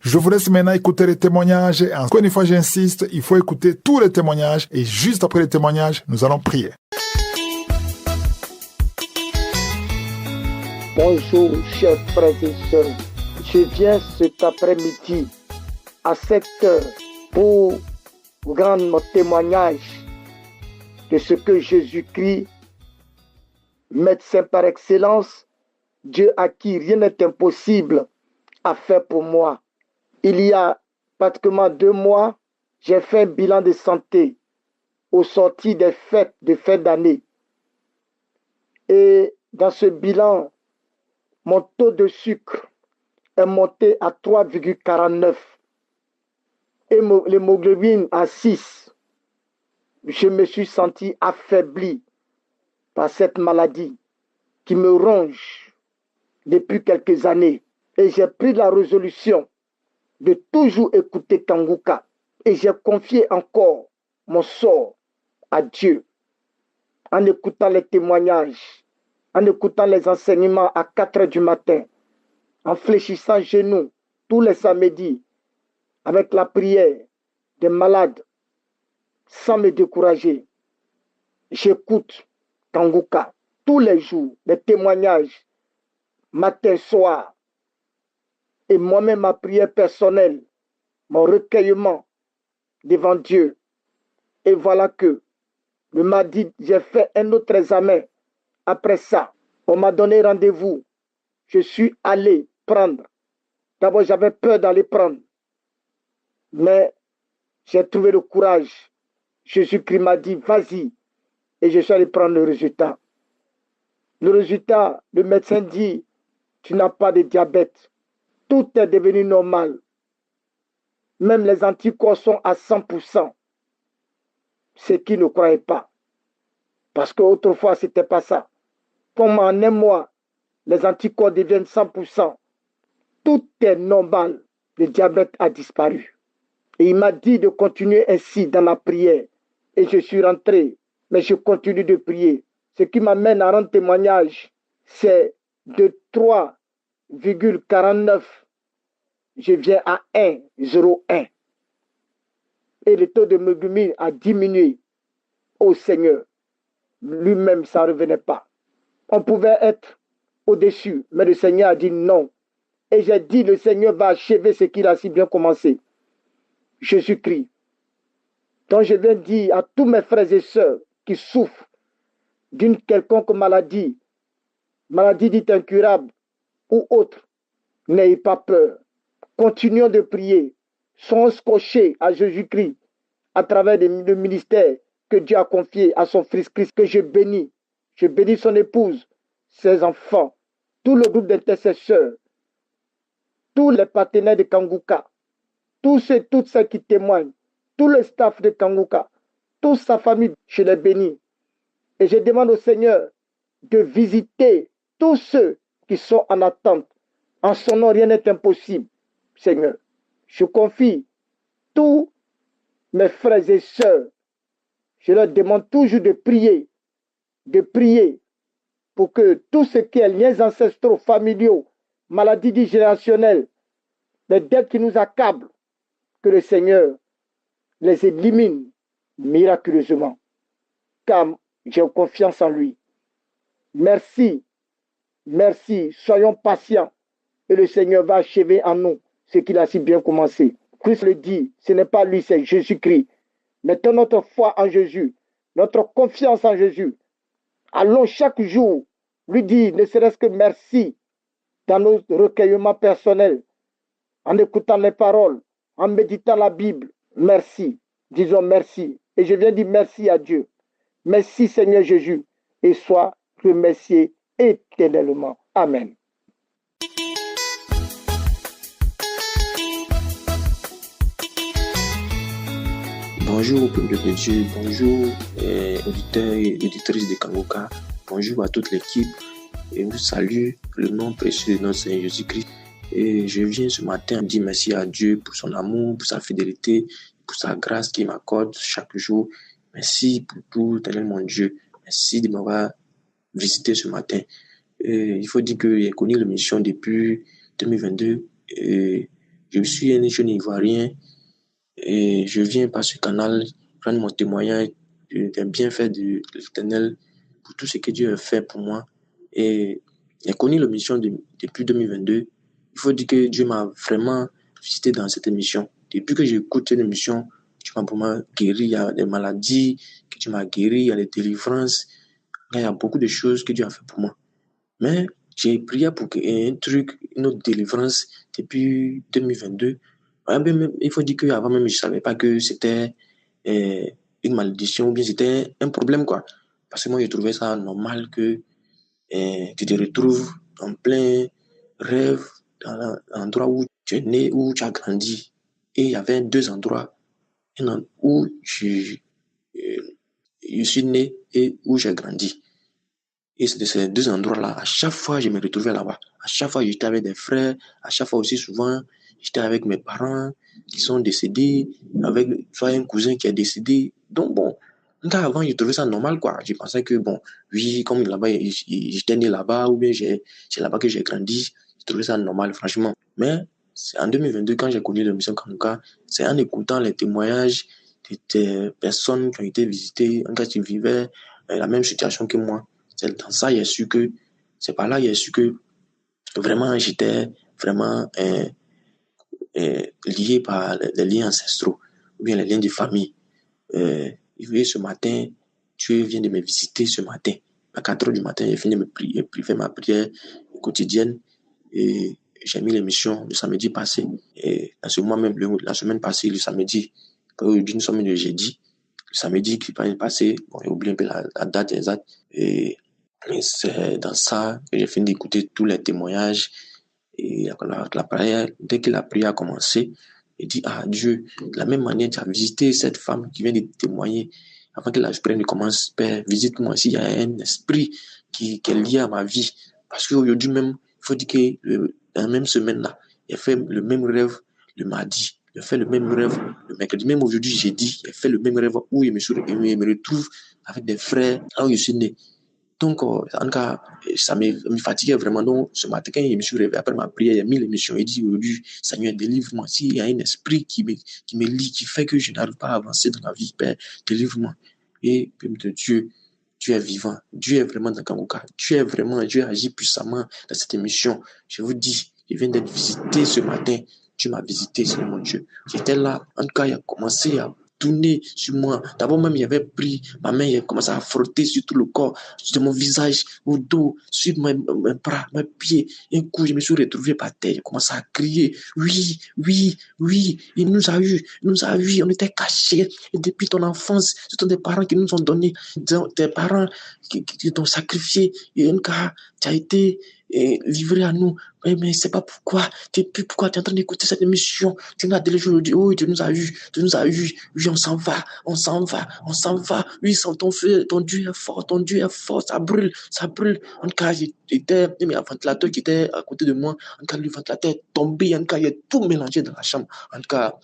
Je vous laisse maintenant écouter les témoignages. Et encore une fois, j'insiste, il faut écouter tous les témoignages. Et juste après les témoignages, nous allons prier. Bonjour, chers frères et sœurs. Je viens cet après-midi à 7 heures pour rendre mon témoignage de ce que Jésus-Christ, médecin par excellence, Dieu à qui rien n'est impossible, a fait pour moi. Il y a pratiquement 2 mois, j'ai fait un bilan de santé au sortir des fêtes de fin d'année. Et dans ce bilan, mon taux de sucre est monté à 3,49 et l'hémoglobine à 6. Je me suis senti affaibli par cette maladie qui me ronge depuis quelques années. Et j'ai pris la résolution de toujours écouter Kanguka. Et j'ai confié encore mon sort à Dieu en écoutant les témoignages, en écoutant les enseignements à 4 heures du matin, en fléchissant genoux tous les samedis, avec la prière des malades, sans me décourager. J'écoute Kanguka tous les jours, les témoignages, matin, soir, et moi-même ma prière personnelle, mon recueillement devant Dieu. Et voilà que le mardi, j'ai fait un autre examen. Après ça, on m'a donné rendez-vous. Je suis allé prendre. D'abord, j'avais peur d'aller prendre. Mais j'ai trouvé le courage. Jésus-Christ m'a dit, vas-y. Et je suis allé prendre le résultat. Le résultat, le médecin dit, tu n'as pas de diabète. Tout est devenu normal. Même les anticorps sont à 100%. Ce qui ne croyaient pas. Parce qu'autrefois, ce n'était pas ça. Comme en un mois, les anticorps deviennent 100%. Tout est normal. Le diabète a disparu. Et il m'a dit de continuer ainsi dans la prière. Et je suis rentré. Mais je continue de prier. Ce qui m'amène à rendre témoignage, c'est de 3,49. Je viens à 1,01. Et le taux de hémoglobine a diminué. Au Seigneur, lui-même, ça ne revenait pas. On pouvait être au-dessus, mais le Seigneur a dit non. Et j'ai dit, le Seigneur va achever ce qu'il a si bien commencé. Jésus-Christ. Donc je viens dire à tous mes frères et sœurs qui souffrent d'une quelconque maladie, maladie dite incurable ou autre, n'ayez pas peur. Continuons de prier. Soyons scotchés à Jésus-Christ à travers le ministère que Dieu a confié à son fils Christ, que je bénis. Je bénis son épouse, ses enfants, tout le groupe d'intercesseurs, tous les partenaires de Kanguka, toutes ceux qui témoignent, tout le staff de Kanguka, toute sa famille, je les bénis. Et je demande au Seigneur de visiter tous ceux qui sont en attente. En son nom, rien n'est impossible, Seigneur. Je confie tous mes frères et sœurs. Je leur demande toujours de prier pour que tout ce qui est liens ancestraux, familiaux, maladies générationnelles, les dettes qui nous accablent, que le Seigneur les élimine miraculeusement. Car j'ai confiance en lui. Merci, soyons patients et le Seigneur va achever en nous ce qu'il a si bien commencé. Christ le dit, ce n'est pas lui, c'est Jésus-Christ. Mettons notre foi en Jésus, notre confiance en Jésus. Allons chaque jour lui dire, ne serait-ce que merci dans nos recueillements personnels, en écoutant les paroles, en méditant la Bible. Merci, disons merci. Et je viens dire merci à Dieu. Merci Seigneur Jésus et sois remercié éternellement. Amen. Bonjour au peuple de Dieu, bonjour auditeurs et auditrices de Kanguka, bonjour à toute l'équipe et nous salue le nom précieux de notre Seigneur Jésus-Christ. Et je viens ce matin dire merci à Dieu pour son amour, pour sa fidélité, pour sa grâce qu'il m'accorde chaque jour. Merci pour tout, éternel mon Dieu. Merci de m'avoir visité ce matin. Il faut dire que j'ai connu l'émission depuis 2022 et Je suis un jeune Ivoirien et je viens par ce canal prendre mon témoignage des bienfaits de l'Éternel pour tout ce que Dieu a fait pour moi. Et j'ai connu l'émission depuis 2022. Il faut dire que Dieu m'a vraiment visité dans cette émission. Depuis que j'écoute cette émission, Dieu m'a vraiment guéri. Il y a des maladies que Dieu m'a guéri, il y a des délivrances. Il y a beaucoup de choses que Dieu a fait pour moi. Mais j'ai prié pour un truc, une autre délivrance depuis 2022. Il faut dire qu'avant même, je ne savais pas que c'était une malédiction ou bien c'était un problème, quoi. Parce que moi, je trouvais ça normal que tu te retrouves en plein rêve dans l'endroit où tu es né, où tu as grandi. Et il y avait deux endroits où je suis né et où j'ai grandi. Et c'est de ces deux endroits-là, à chaque fois, je me retrouvais là-bas. À chaque fois, j'étais avec des frères. À chaque fois aussi, souvent, j'étais avec mes parents qui sont décédés, avec soit un cousin qui est décédé. Donc, bon, avant, je trouvais ça normal, quoi. Je pensais que, bon, oui, comme là-bas, j'étais né là-bas, ou bien c'est là-bas que j'ai grandi. Je trouvais ça normal, franchement. Mais c'est en 2022, quand j'ai connu l'émission Kanouka, c'est en écoutant les témoignages des personnes qui ont été visitées, en cas qui vivaient la même situation que moi. C'est dans ça c'est par là j'ai su que vraiment j'étais vraiment lié par les liens ancestraux ou bien les liens de famille. Ce matin, Dieu vient de me visiter ce matin. À 4 heures du matin, j'ai fini de faire ma prière quotidienne et j'ai mis l'émission le samedi passé. Et dans ce mois même, la semaine passée, le samedi, aujourd'hui nous sommes le jeudi, le samedi qui est passé, bon, j'ai oublié un peu la date exacte. Et c'est dans ça que j'ai fini d'écouter tous les témoignages. Et la prière, dès que la prière a commencé, il dit, Dieu, de la même manière, tu as visité cette femme qui vient de témoigner. Avant que la prière ne commence, Père, visite-moi s'il y a un esprit qui est lié à ma vie. Parce qu'aujourd'hui même, il faut dire que dans la même semaine-là, il a fait le même rêve le mardi. Il a fait le même rêve le mercredi. Même aujourd'hui, jeudi, il a fait le même rêve où il me retrouve avec des frères là où je suis né. Donc, en tout cas, ça me fatiguait vraiment. Donc, ce matin, quand je me suis réveillé après ma prière, il a mis l'émission. Il dit aujourd'hui, Seigneur, délivre-moi. S'il y a un esprit qui me lie, qui fait que je n'arrive pas à avancer dans la vie, Père, délivre-moi. Et, Père de Dieu, Dieu est vivant. Dieu est vraiment dans Kanouka. Dieu agit puissamment dans cette émission. Je vous dis, je viens d'être visité ce matin. Dieu m'a visité, c'est mon Dieu. J'étais là. En tout cas, il a commencé à tourner sur moi. D'abord même, il avait pris ma main, il a commencé à frotter sur tout le corps, sur mon visage, au dos, sur mes bras, mes pieds. Un coup, je me suis retrouvé par terre. J'ai commencé à crier. Oui, oui, oui. Il nous a eu. On était cachés. Et depuis ton enfance, ce sont des parents qui nous ont donné, des parents qui t'ont sacrifié. Et un cas, tu as été livré à nous. Oui, mais c'est pas pourquoi. Pourquoi tu es en train d'écouter cette émission? Tu nous as déjà aujourd'hui. Oh, tu nous as eu. Oui, on s'en va. Oui, sans ton feu, ton Dieu est fort, ça brûle. En tout cas, il y a un ventilateur qui était à côté de moi. En tout cas, le ventilateur est tombé. En tout cas, il est tout mélangé dans la chambre. En tout cas,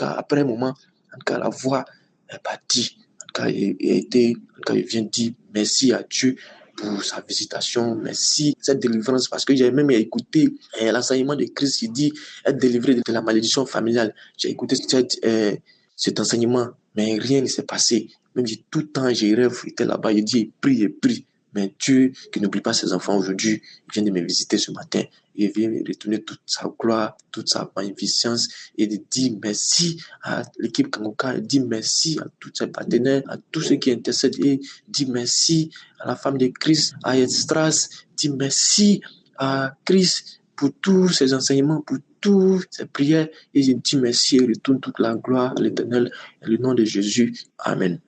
après un moment, en tout cas, la voix est partie. En tout cas, il vient dire merci à Dieu pour sa visitation, merci cette délivrance, parce que j'ai même écouté l'enseignement de Christ qui dit être délivré de la malédiction familiale. J'ai écouté cet enseignement, mais rien ne s'est passé. Même tout le temps, j'ai rêvé, j'étais là-bas, il dit, prie. Mais Dieu, qui n'oublie pas ses enfants aujourd'hui, il vient de me visiter ce matin. Il vient me retourner toute sa gloire, toute sa magnificence et de dire merci à l'équipe Kanouka, dire merci à tous ses partenaires, à tous ceux qui intercèdent, et dire merci à la femme de Christ, à Estras, dire merci à Christ pour tous ses enseignements, pour toutes ses prières, et je dis merci et retourne toute la gloire à l'Éternel, dans le nom de Jésus. Amen.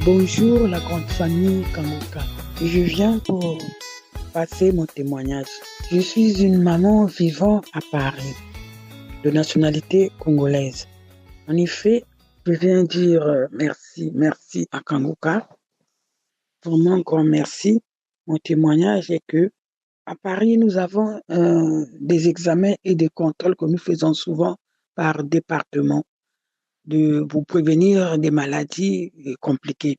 Bonjour la grande famille Kanouka. Je viens pour passer mon témoignage. Je suis une maman vivant à Paris, de nationalité congolaise. En effet, je viens dire merci à Kanouka. Vraiment grand merci. Mon témoignage est que à Paris, nous avons des examens et des contrôles que nous faisons souvent par département pour prévenir des maladies compliquées.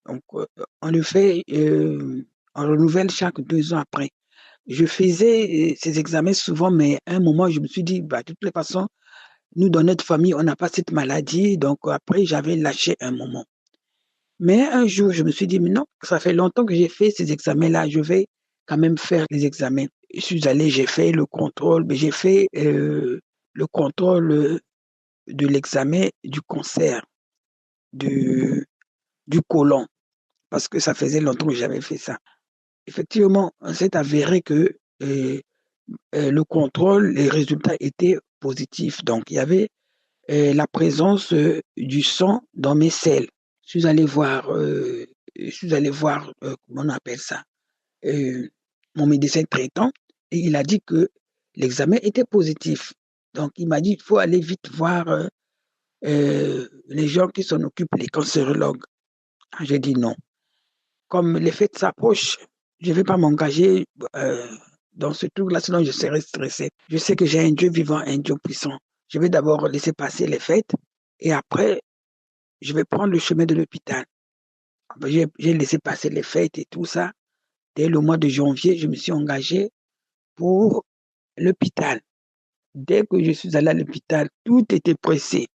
Donc, on le fait, on renouvelle chaque 2 ans après. Je faisais ces examens souvent, mais à un moment, je me suis dit, bah, de toutes les façons, nous, dans notre famille, on n'a pas cette maladie. Donc, après, j'avais lâché un moment. Mais un jour, je me suis dit, mais non, ça fait longtemps que j'ai fait ces examens-là, je vais quand même faire les examens. Je suis allé, j'ai fait le contrôle, mais j'ai fait le contrôle de l'examen du cancer du, du côlon, parce que ça faisait longtemps que j'avais fait ça. Effectivement, on s'est avéré que le contrôle, les résultats étaient positifs. Donc, il y avait la présence du sang dans mes selles. Je suis allé voir, comment on appelle ça, euh, mon médecin traitant, et il a dit que l'examen était positif. Donc, il m'a dit, il faut aller vite voir les gens qui s'en occupent, les cancérologues. J'ai dit non. Comme les fêtes s'approchent, je ne vais pas m'engager dans ce truc-là, sinon je serai stressé. Je sais que j'ai un Dieu vivant, un Dieu puissant. Je vais d'abord laisser passer les fêtes et après, je vais prendre le chemin de l'hôpital. J'ai laissé passer les fêtes et tout ça. Dès le mois de janvier, je me suis engagé pour l'hôpital. Dès que je suis allé à l'hôpital, tout était pressé.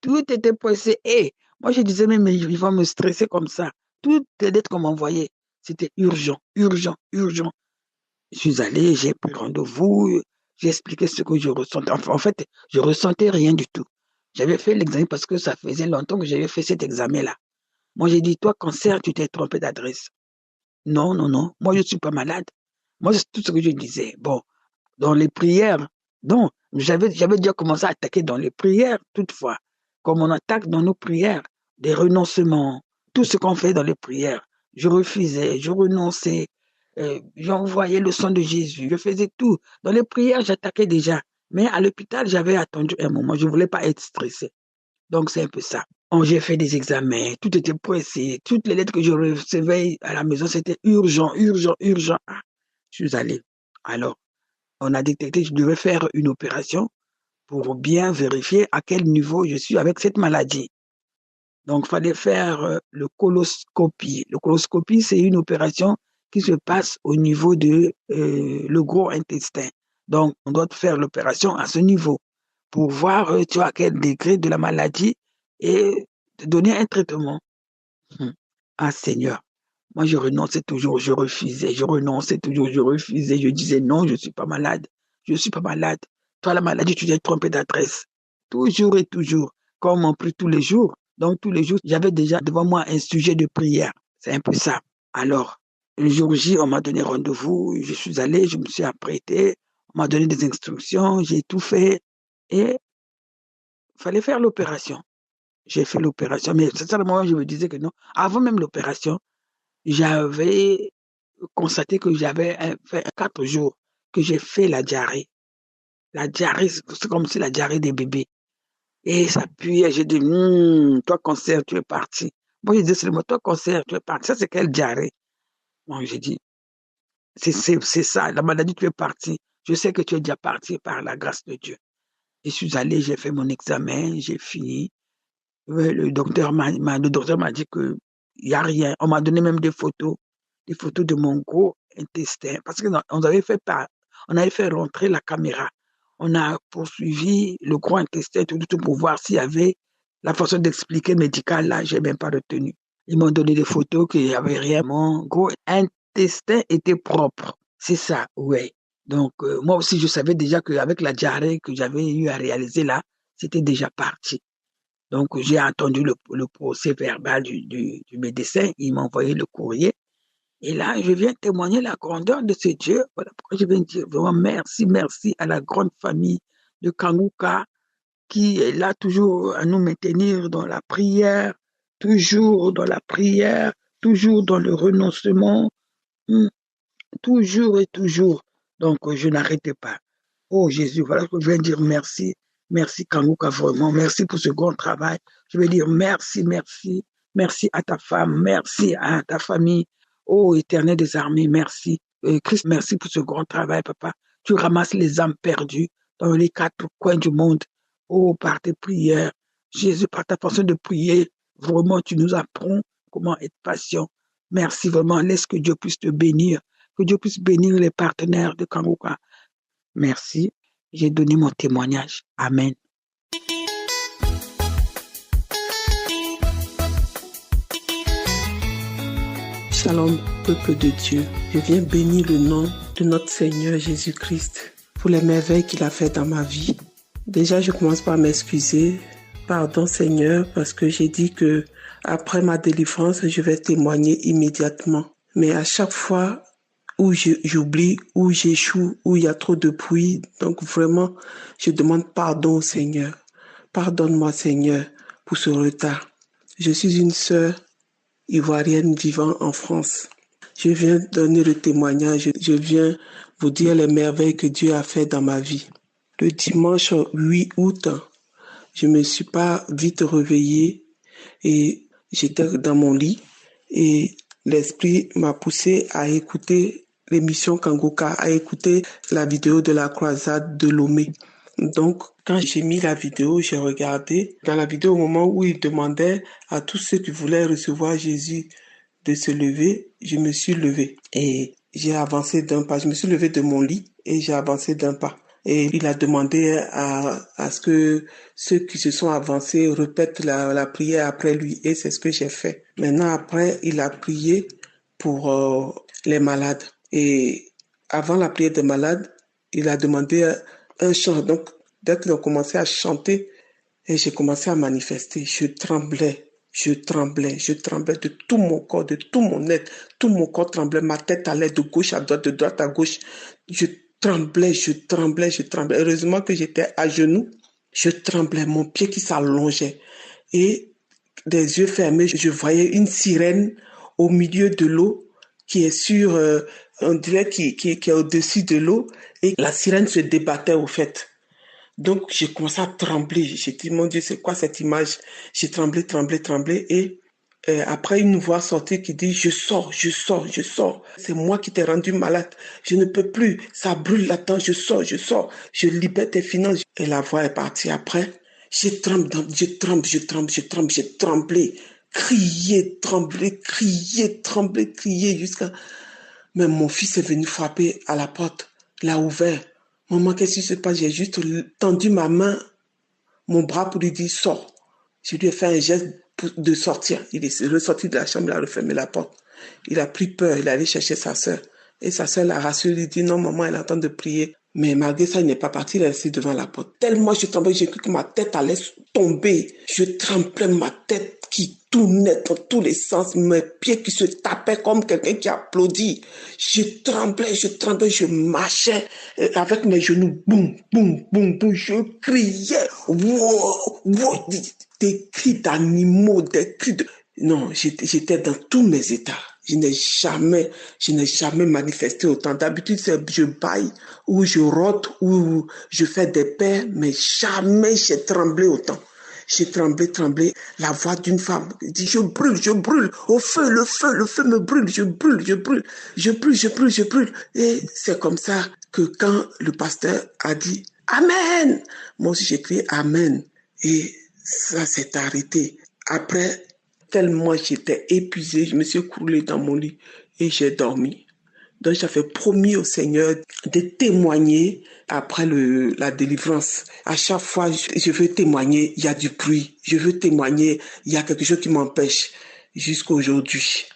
Tout était pressé. Et moi, je disais même, mais ils vont me stresser comme ça. Toutes les lettres qu'on m'envoyait, c'était urgent, urgent, urgent. Je suis allé, j'ai pris rendez-vous, j'ai expliqué ce que je ressentais. Enfin, en fait, je ressentais rien du tout. J'avais fait l'examen parce que ça faisait longtemps que j'avais fait cet examen-là. Moi, j'ai dit, toi, cancer, tu t'es trompé d'adresse. Non, non, non. Moi, je ne suis pas malade. Moi, c'est tout ce que je disais. Bon, dans les prières, non, j'avais déjà commencé à attaquer dans les prières, toutefois. Comme on attaque dans nos prières, des renoncements, tout ce qu'on fait dans les prières. Je refusais, je renonçais, j'envoyais le sang de Jésus, je faisais tout. Dans les prières, j'attaquais déjà. Mais à l'hôpital, j'avais attendu un moment. Je ne voulais pas être stressé. Donc, c'est un peu ça. J'ai fait des examens, tout était pressé. Toutes les lettres que je recevais à la maison, c'était urgent, urgent, urgent. Ah, je suis allé. Alors, on a détecté que je devais faire une opération pour bien vérifier à quel niveau je suis avec cette maladie. Donc, il fallait faire le coloscopie. Le coloscopie, c'est une opération qui se passe au niveau de le gros intestin. Donc, on doit faire l'opération à ce niveau pour voir, tu vois, à quel degré de la maladie et te donner un traitement. Ah Seigneur, moi je renonçais toujours, je refusais, je renonçais toujours, je refusais, je disais non, je ne suis pas malade, je ne suis pas malade. Toi, la maladie, tu t'es trompé d'adresse. Toujours et toujours, comme on prie tous les jours. Donc tous les jours, j'avais déjà devant moi un sujet de prière. C'est un peu ça. Alors, le jour J, on m'a donné rendez-vous, je suis allé, je me suis apprêté, on m'a donné des instructions, j'ai tout fait et il fallait faire l'opération. J'ai fait l'opération, mais c'est ça le moment où je me disais que non. Avant même l'opération, j'avais constaté que j'avais fait 4 jours que j'ai fait la diarrhée. La diarrhée, c'est comme si la diarrhée des bébés. Et ça puait, j'ai dit, toi cancer, tu es parti. Moi, je dis seulement, toi cancer, tu es parti. Ça, c'est quelle diarrhée? Moi, j'ai dit, c'est ça, la maladie, tu es parti. Je sais que tu es déjà parti par la grâce de Dieu. Je suis allé, j'ai fait mon examen, j'ai fini. Ouais, le docteur m'a dit que il y a rien. On m'a donné même des photos de mon gros intestin, parce que on avait fait rentrer la caméra. On a poursuivi le gros intestin tout pour voir s'il y avait la façon d'expliquer médicale. Là, j'ai même pas retenu. Ils m'ont donné des photos qu'il y avait rien. Mon gros intestin était propre. C'est ça, ouais. Donc, moi aussi, je savais déjà qu'avec la diarrhée que j'avais eu à réaliser là, c'était déjà parti. Donc, j'ai attendu le procès verbal du médecin. Il m'a envoyé le courrier. Et là, je viens témoigner la grandeur de ce Dieu. Voilà pourquoi je viens dire vraiment merci, merci à la grande famille de Kanguka qui est là toujours à nous maintenir dans la prière, toujours dans la prière, toujours dans le renoncement, toujours et toujours. Donc, je n'arrêtais pas. Oh Jésus, voilà ce que je viens de dire merci. Merci Kanguka, vraiment. Merci pour ce grand travail. Je veux dire merci, merci. Merci à ta femme. Merci à ta famille. Oh Éternel des armées, merci. Christ, merci pour ce grand travail, papa. Tu ramasses les âmes perdues dans les 4 coins du monde. Oh, par tes prières. Jésus, par ta façon de prier, vraiment, tu nous apprends comment être patient. Merci vraiment. Laisse que Dieu puisse te bénir. Que Dieu puisse bénir les partenaires de Kangoka. Merci. J'ai donné mon témoignage. Amen. Shalom, peuple de Dieu. Je viens bénir le nom de notre Seigneur Jésus-Christ pour les merveilles qu'il a fait dans ma vie. Déjà, je commence par m'excuser. Pardon Seigneur, parce que j'ai dit que après ma délivrance, je vais témoigner immédiatement. Mais à chaque fois où j'oublie, où j'échoue, où il y a trop de bruit, donc vraiment, je demande pardon au Seigneur. Pardonne-moi Seigneur pour ce retard. Je suis une sœur ivoirienne vivant en France. Je viens donner le témoignage, je viens vous dire les merveilles que Dieu a fait dans ma vie. Le dimanche 8 août, je me suis pas vite réveillée et j'étais dans mon lit et l'esprit m'a poussé à écouter l'émission Kangoka, à écouter la vidéo de la croisade de Lomé. Donc, quand j'ai mis la vidéo, j'ai regardé. Dans la vidéo, au moment où il demandait à tous ceux qui voulaient recevoir Jésus de se lever, je me suis levée et j'ai avancé d'un pas. Je me suis levée de mon lit et j'ai avancé d'un pas. Et il a demandé à ce que ceux qui se sont avancés répètent la prière après lui. Et c'est ce que j'ai fait. Maintenant, après, il a prié pour les malades. Et avant la prière des malades, il a demandé un chant. Donc, dès qu'ils ont commencé à chanter, et j'ai commencé à manifester, je tremblais de tout mon corps, de tout mon être. Tout mon corps tremblait, ma tête allait de gauche à droite, de droite à gauche. Je tremblais. Heureusement que j'étais à genoux. Je tremblais, mon pied qui s'allongeait. Et des yeux fermés, je voyais une sirène au milieu de l'eau qui est sur, on dirait qui est au-dessus de l'eau. Et la sirène se débattait au fait. Donc, j'ai commencé à trembler. J'ai dit, mon Dieu, c'est quoi cette image? J'ai tremblé. Et après, une voix sortit qui dit, je sors. C'est moi qui t'ai rendu malade. Je ne peux plus. Ça brûle là-dedans. Je sors. Je libère tes finances. Et la voix est partie. Après, j'ai tremblé. Crier jusqu'à... Mais mon fils est venu frapper à la porte. Il a ouvert. Maman, qu'est-ce qui se passe? J'ai juste tendu ma main, mon bras pour lui dire, sors. Je lui ai fait un geste de sortir. Il est ressorti de la chambre, il a refermé la porte. Il a pris peur, il est allé chercher sa sœur. Et sa sœur l'a rassuré, lui dit, non, maman, elle est en train de prier. Mais malgré ça, il n'est pas parti, il est resté devant la porte. Tellement je tremblais, j'ai cru que ma tête allait tomber. Je tremblais, ma tête qui tournait dans tous les sens, mes pieds qui se tapaient comme quelqu'un qui applaudit. Je tremblais, je marchais avec mes genoux, boum, je criais, wow, des cris d'animaux, des cris de... Non, j'étais dans tous mes états. Je n'ai jamais manifesté autant. D'habitude, je baille, ou je rote, ou je fais des paix, mais jamais j'ai tremblé autant. J'ai tremblé. La voix d'une femme dit, je brûle. Au feu, le feu me brûle. Je brûle. Et c'est comme ça que quand le pasteur a dit, Amen, moi aussi j'ai crié Amen. Et ça s'est arrêté. Après, tellement j'étais épuisée, je me suis coulée dans mon lit et j'ai dormi. Donc j'avais promis au Seigneur de témoigner après la délivrance. À chaque fois, je veux témoigner, il y a du bruit. Je veux témoigner, il y a quelque chose qui m'empêche jusqu'à aujourd'hui.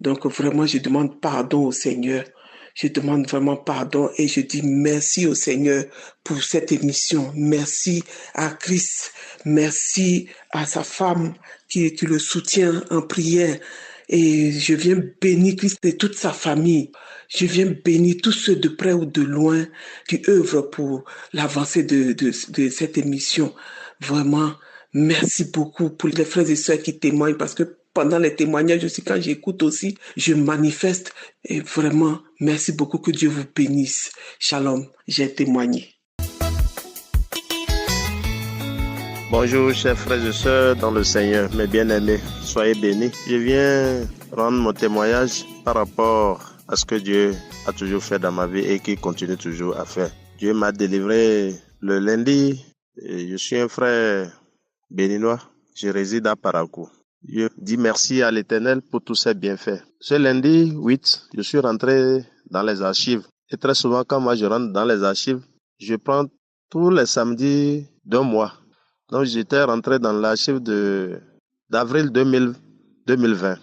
Donc vraiment, je demande pardon au Seigneur. Je demande vraiment pardon et je dis merci au Seigneur pour cette émission. Merci à Christ. Merci à sa femme qui le soutient en prière. Et je viens bénir Christ et toute sa famille. Je viens bénir tous ceux de près ou de loin qui œuvrent pour l'avancée de cette émission. Vraiment, merci beaucoup pour les frères et sœurs qui témoignent parce que pendant les témoignages aussi, quand j'écoute aussi, je manifeste. Et vraiment, merci beaucoup, que Dieu vous bénisse. Shalom, j'ai témoigné. Bonjour, chers frères et sœurs dans le Seigneur, mes bien-aimés, soyez bénis. Je viens rendre mon témoignage par rapport à ce que Dieu a toujours fait dans ma vie et qu'il continue toujours à faire. Dieu m'a délivré le lundi. Et je suis un frère béninois. Je réside à Parakou. Je dis merci à l'Éternel pour tous ses bienfaits. Ce lundi 8, je suis rentré dans les archives. Et très souvent, quand moi je rentre dans les archives, je prends tous les samedis d'un mois. Donc j'étais rentré dans l'archive d'avril 2020.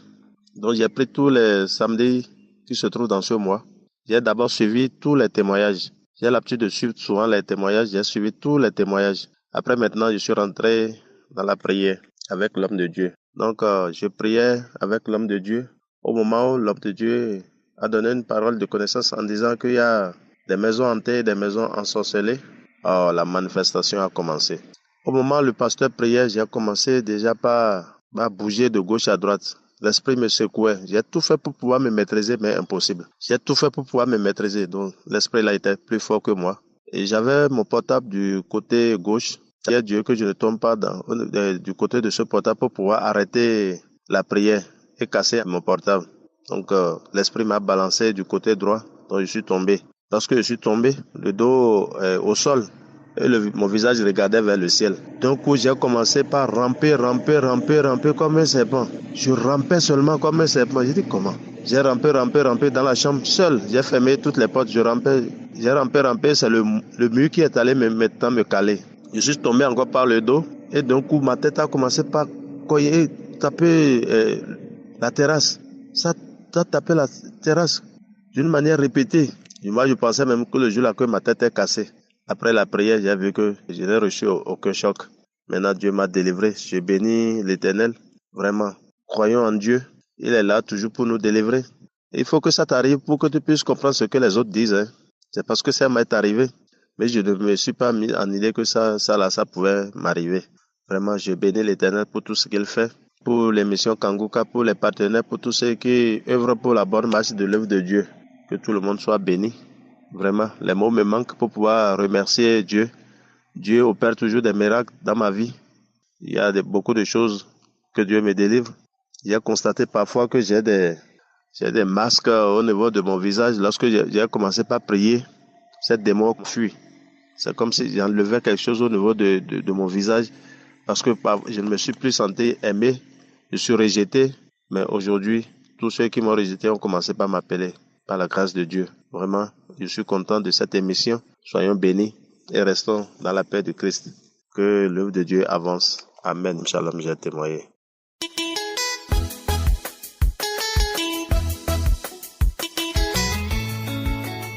Donc j'ai pris tous les samedis qui se trouvent dans ce mois. J'ai d'abord suivi tous les témoignages. J'ai l'habitude de suivre souvent les témoignages. J'ai suivi tous les témoignages. Après maintenant, je suis rentré dans la prière avec l'homme de Dieu. Donc je priais avec l'homme de Dieu au moment où l'homme de Dieu a donné une parole de connaissance en disant qu'il y a des maisons hantées, des maisons ensorcelées. Alors la manifestation a commencé. Au moment où le pasteur priait, j'ai commencé déjà par bouger de gauche à droite. L'esprit me secouait. J'ai tout fait pour pouvoir me maîtriser, mais impossible. J'ai tout fait pour pouvoir me maîtriser. Donc, l'esprit là était plus fort que moi. Et j'avais mon portable du côté gauche. Il y a Dieu que je ne tombe pas du côté de ce portable pour pouvoir arrêter la prière et casser mon portable. Donc, l'esprit m'a balancé du côté droit. Donc, je suis tombé. Lorsque je suis tombé, le dos au sol, et mon visage regardait vers le ciel. D'un coup, j'ai commencé par ramper comme un serpent. Je rampais seulement comme un serpent. J'ai dit comment? J'ai rampé dans la chambre seul. J'ai fermé toutes les portes. J'ai rampé. C'est le mur qui est allé maintenant me caler. Je suis tombé encore par le dos. Et d'un coup, ma tête a commencé par taper la terrasse. Ça a tapé la terrasse d'une manière répétée. Moi, je pensais même que le jour-là que ma tête est cassée. Après la prière, j'ai vu que je n'ai reçu aucun choc. Maintenant, Dieu m'a délivré. Je bénis l'Éternel. Vraiment, croyons en Dieu. Il est là toujours pour nous délivrer. Il faut que ça t'arrive pour que tu puisses comprendre ce que les autres disent. Hein. C'est parce que ça m'est arrivé. Mais je ne me suis pas mis en idée que ça pouvait m'arriver. Vraiment, je bénis l'Éternel pour tout ce qu'il fait. Pour l'émission Kanguka, pour les partenaires, pour tous ceux qui œuvrent pour la bonne marche de l'œuvre de Dieu. Que tout le monde soit béni. Vraiment, les mots me manquent pour pouvoir remercier Dieu. Dieu opère toujours des miracles dans ma vie. Il y a beaucoup de choses que Dieu me délivre. J'ai constaté parfois que j'ai des masques au niveau de mon visage. Lorsque j'ai commencé par prier, cette démon fuit. C'est comme si j'enlevais quelque chose au niveau de mon visage parce que je ne me suis plus senti aimé. Je suis rejeté. Mais aujourd'hui, tous ceux qui m'ont rejeté ont commencé par m'appeler par la grâce de Dieu. Vraiment, je suis content de cette émission. Soyons bénis et restons dans la paix de Christ. Que l'œuvre de Dieu avance. Amen. Shalom, j'ai témoigné.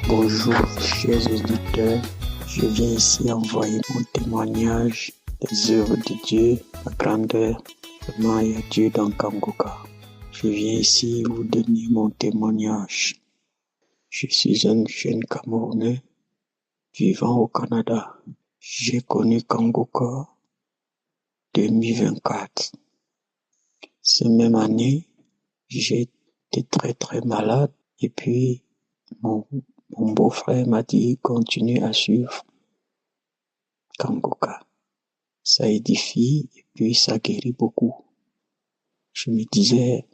Bonjour, chers auditeurs. Je viens ici envoyer mon témoignage des œuvres de Dieu, la grandeur. Vraiment, il y a Dieu dans Kanguka. Je viens ici vous donner mon témoignage. Je suis un jeune Camerounais vivant au Canada. J'ai connu Kanguka 2024. Cette même année, j'ai été très très malade et puis mon beau-frère m'a dit continue à suivre Kanguka. Ça édifie et puis ça guérit beaucoup. Je me disais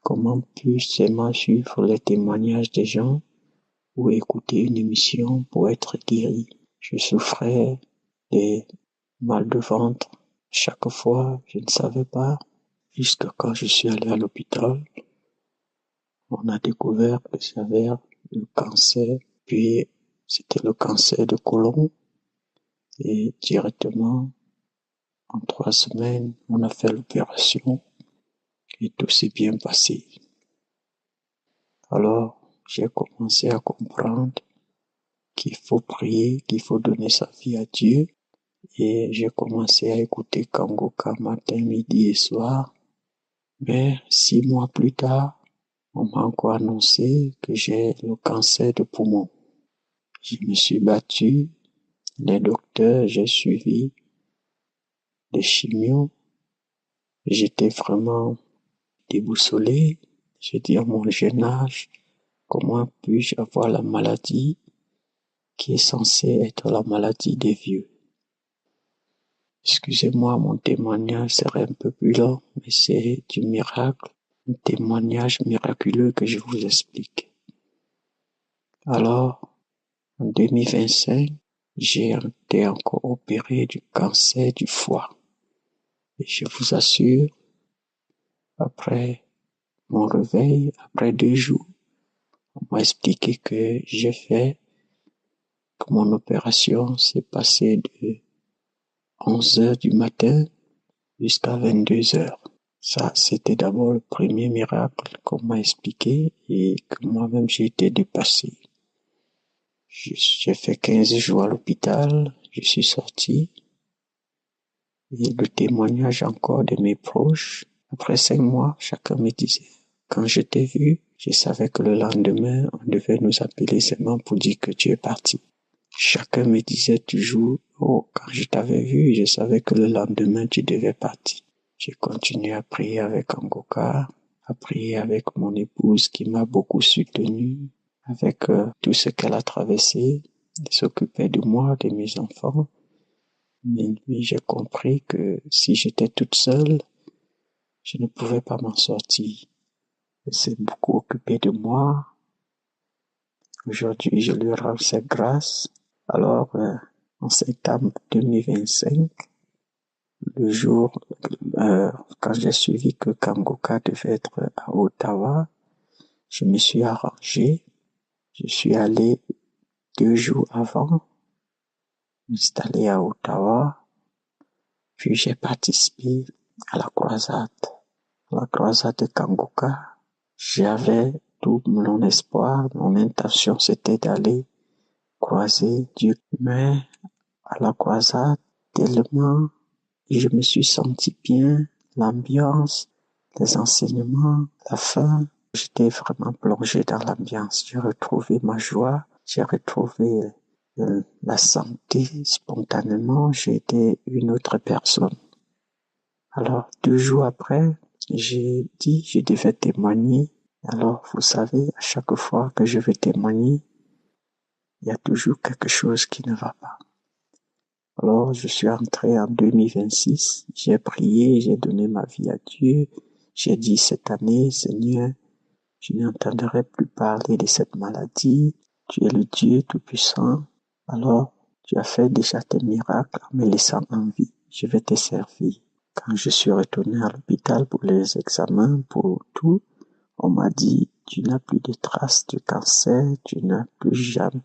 comment puis-je seulement suivre les témoignages des gens ou écouter une émission pour être guéri. Je souffrais des mal de ventre. Chaque fois, je ne savais pas. Jusqu'à quand je suis allé à l'hôpital, on a découvert que j'avais le cancer. Puis, c'était le cancer de côlon. Et directement, en 3 semaines, on a fait l'opération. Et tout s'est bien passé. Alors, j'ai commencé à comprendre qu'il faut prier, qu'il faut donner sa vie à Dieu. Et j'ai commencé à écouter Kanguka matin, midi et soir. Mais 6 mois plus tard, on m'a encore annoncé que j'ai le cancer de poumon. Je me suis battu, les docteurs, j'ai suivi les chimios. J'étais vraiment déboussolé. J'ai dit à mon jeune âge, comment puis-je avoir la maladie qui est censée être la maladie des vieux? Excusez-moi, mon témoignage serait un peu plus long, mais c'est du miracle, un témoignage miraculeux que je vous explique. Alors, en 2025, j'ai été encore opéré du cancer du foie. Et je vous assure, Après mon réveil, après 2 jours, on m'a expliqué que mon opération s'est passée de 11 heures du matin jusqu'à 22 heures. Ça, c'était d'abord le premier miracle qu'on m'a expliqué et que moi-même j'ai été dépassé. J'ai fait 15 jours à l'hôpital, je suis sorti. Et le témoignage encore de mes proches, après 5 mois, chacun me disait, quand je t'ai vu, je savais que le lendemain, on devait nous appeler seulement pour dire que tu es parti. Chacun me disait toujours, oh, quand je t'avais vu, je savais que le lendemain, tu devais partir. J'ai continué à prier avec Angoka, à prier avec mon épouse qui m'a beaucoup soutenu, avec tout ce qu'elle a traversé, elle s'occupait de moi, de mes enfants. Mais puis j'ai compris que si j'étais toute seule, je ne pouvais pas m'en sortir. Elle s'est beaucoup occupée de moi. Aujourd'hui, je lui rends ses grâces. Alors, en septembre 2025, le jour, quand j'ai suivi que Kangoka devait être à Ottawa, je me suis arrangé. Je suis allé 2 jours avant, m'installer à Ottawa, puis j'ai participé à la croisade de Kangoka. J'avais tout mon espoir, mon intention c'était d'aller croiser Dieu. Mais à la croisade, tellement je me suis senti bien, l'ambiance, les enseignements, la fin. J'étais vraiment plongé dans l'ambiance. J'ai retrouvé ma joie, j'ai retrouvé la santé spontanément. J'étais une autre personne. Alors, 2 jours après, j'ai dit je devais témoigner. Alors, vous savez, à chaque fois que je vais témoigner, il y a toujours quelque chose qui ne va pas. Alors, je suis entré en 2026, j'ai prié, j'ai donné ma vie à Dieu. J'ai dit cette année, Seigneur, je n'entendrai plus parler de cette maladie. Tu es le Dieu Tout-Puissant. Alors, tu as fait déjà tes miracles en me laissant en vie. Je vais te servir. Quand je suis retourné à l'hôpital pour les examens, pour tout, on m'a dit, tu n'as plus de traces de cancer, tu n'as plus jamais,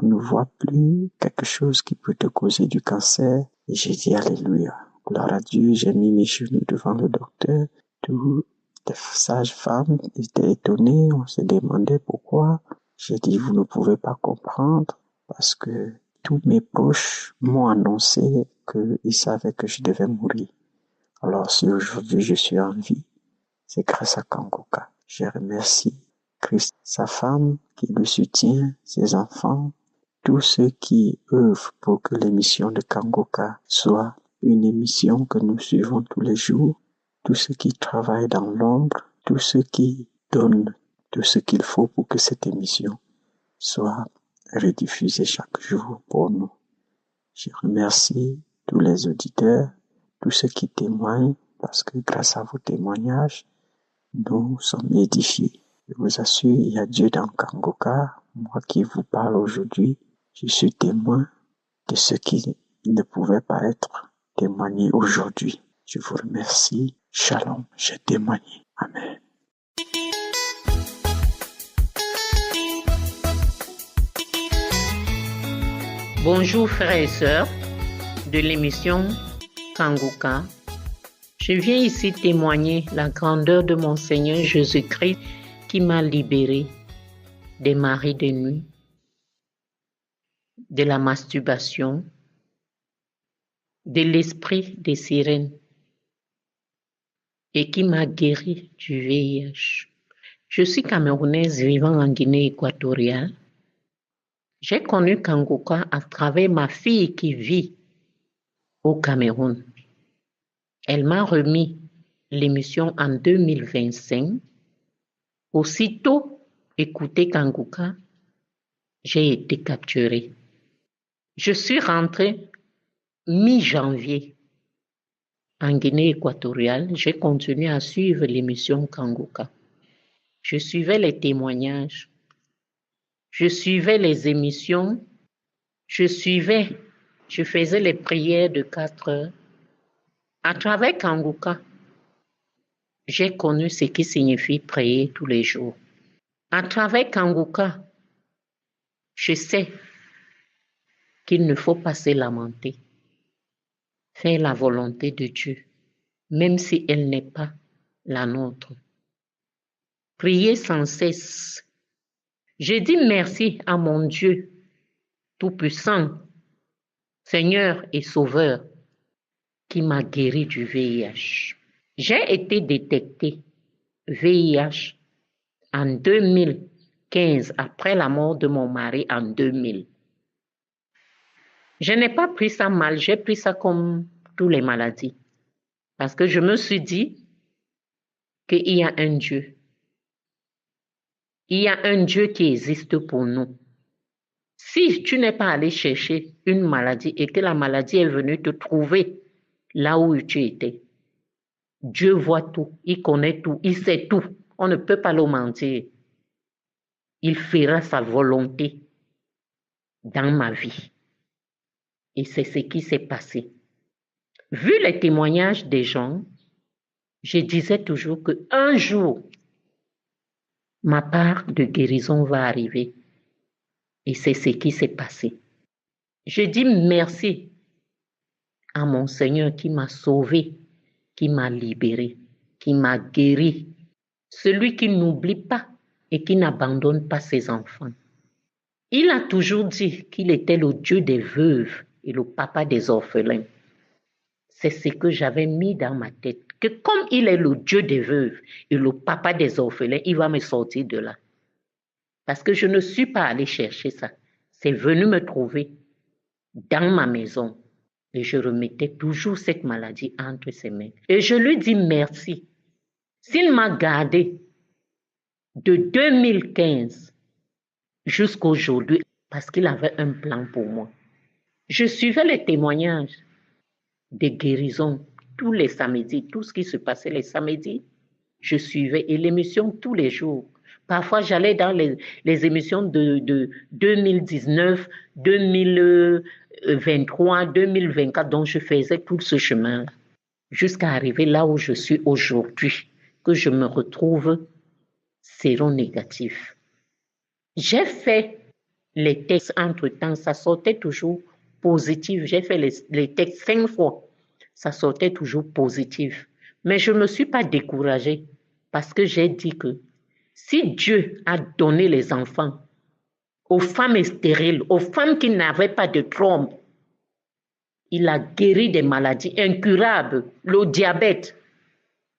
on ne voit plus quelque chose qui peut te causer du cancer. Et j'ai dit, alléluia, gloire à Dieu, j'ai mis mes genoux devant le docteur. Toutes les sages-femmes étaient étonnées, on se demandait pourquoi. J'ai dit, vous ne pouvez pas comprendre parce que tous mes proches m'ont annoncé qu'ils savaient que je devais mourir. Alors si aujourd'hui je suis en vie, c'est grâce à Kangoka. Je remercie Christ, sa femme qui le soutient, ses enfants, tous ceux qui œuvrent pour que l'émission de Kangoka soit une émission que nous suivons tous les jours, tous ceux qui travaillent dans l'ombre, tous ceux qui donnent tout ce qu'il faut pour que cette émission soit rediffusée chaque jour pour nous. Je remercie tous les auditeurs, tous ceux qui témoignent, parce que grâce à vos témoignages, nous sommes édifiés. Je vous assure, il y a Dieu dans Kangoka. Moi qui vous parle aujourd'hui, je suis témoin de ce qui ne pouvait pas être témoigné aujourd'hui. Je vous remercie. Shalom, j'ai témoigné. Amen. Bonjour frères et sœurs de l'émission Kangoka. Je viens ici témoigner la grandeur de mon Seigneur Jésus-Christ qui m'a libéré des maris de nuit, de la masturbation, de l'esprit des sirènes et qui m'a guéri du VIH. Je suis camerounaise vivant en Guinée équatoriale. J'ai connu Kangoka à travers ma fille qui vit au Cameroun. Elle m'a remis l'émission en 2025. Aussitôt écouté Kangoka, j'ai été capturée. Je suis rentrée mi-janvier en Guinée équatoriale. J'ai continué à suivre l'émission Kangoka. Je suivais les témoignages. Je suivais les émissions. Je faisais les prières de 4 heures. À travers Kangoka, j'ai connu ce qui signifie prier tous les jours. À travers Kanguka, je sais qu'il ne faut pas se lamenter, faire la volonté de Dieu, même si elle n'est pas la nôtre. Prier sans cesse. Je dis merci à mon Dieu Tout-Puissant, Seigneur et Sauveur, qui m'a guéri du VIH. J'ai été détectée VIH en 2015, après la mort de mon mari en 2000. Je n'ai pas pris ça mal, j'ai pris ça comme toutes les maladies. Parce que je me suis dit qu'il y a un Dieu. Il y a un Dieu qui existe pour nous. Si tu n'es pas allé chercher une maladie et que la maladie est venue te trouver là où tu étais, Dieu voit tout, il connaît tout, il sait tout. On ne peut pas le mentir. Il fera sa volonté dans ma vie. Et c'est ce qui s'est passé. Vu les témoignages des gens, je disais toujours qu'un jour, ma part de guérison va arriver. Et c'est ce qui s'est passé. Je dis merci à mon Seigneur qui m'a sauvé, qui m'a libéré, qui m'a guéri. Celui qui n'oublie pas et qui n'abandonne pas ses enfants. Il a toujours dit qu'il était le Dieu des veuves et le papa des orphelins. C'est ce que j'avais mis dans ma tête. Que comme il est le Dieu des veuves et le papa des orphelins, il va me sortir de là. Parce que je ne suis pas allée chercher ça. C'est venu me trouver dans ma maison. Et je remettais toujours cette maladie entre ses mains. Et je lui dis merci. S'il m'a gardé de 2015 jusqu'à aujourd'hui, parce qu'il avait un plan pour moi. Je suivais les témoignages de guérison tous les samedis, tout ce qui se passait les samedis, je suivais et l'émission tous les jours. Parfois, j'allais dans les émissions de 2019, 2023, 2024, dont je faisais tout ce chemin jusqu'à arriver là où je suis aujourd'hui, que je me retrouve séronégatif. J'ai fait les tests entre-temps, ça sortait toujours positif. J'ai fait les tests 5 fois, ça sortait toujours positif. Mais je ne me suis pas découragée parce que j'ai dit que si Dieu a donné les enfants aux femmes stériles, aux femmes qui n'avaient pas de trompe, il a guéri des maladies incurables, le diabète,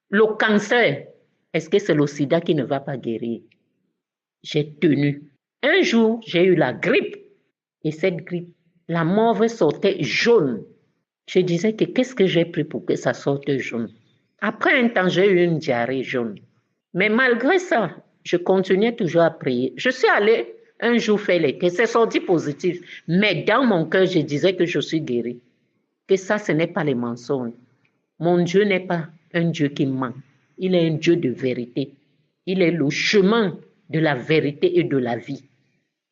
le cancer. Est-ce que c'est le sida qui ne va pas guérir? J'ai tenu. Un jour, j'ai eu la grippe. Et cette grippe, la morve sortait jaune. Je disais que qu'est-ce que j'ai pris pour que ça sorte jaune? Après un temps, j'ai eu une diarrhée jaune. Mais malgré ça, je continuais toujours à prier. Je suis allée un jour faire les tests. C'est sorti positif. Mais dans mon cœur, je disais que je suis guérie. Que ça, ce n'est pas les mensonges. Mon Dieu n'est pas un Dieu qui ment. Il est un Dieu de vérité. Il est le chemin de la vérité et de la vie.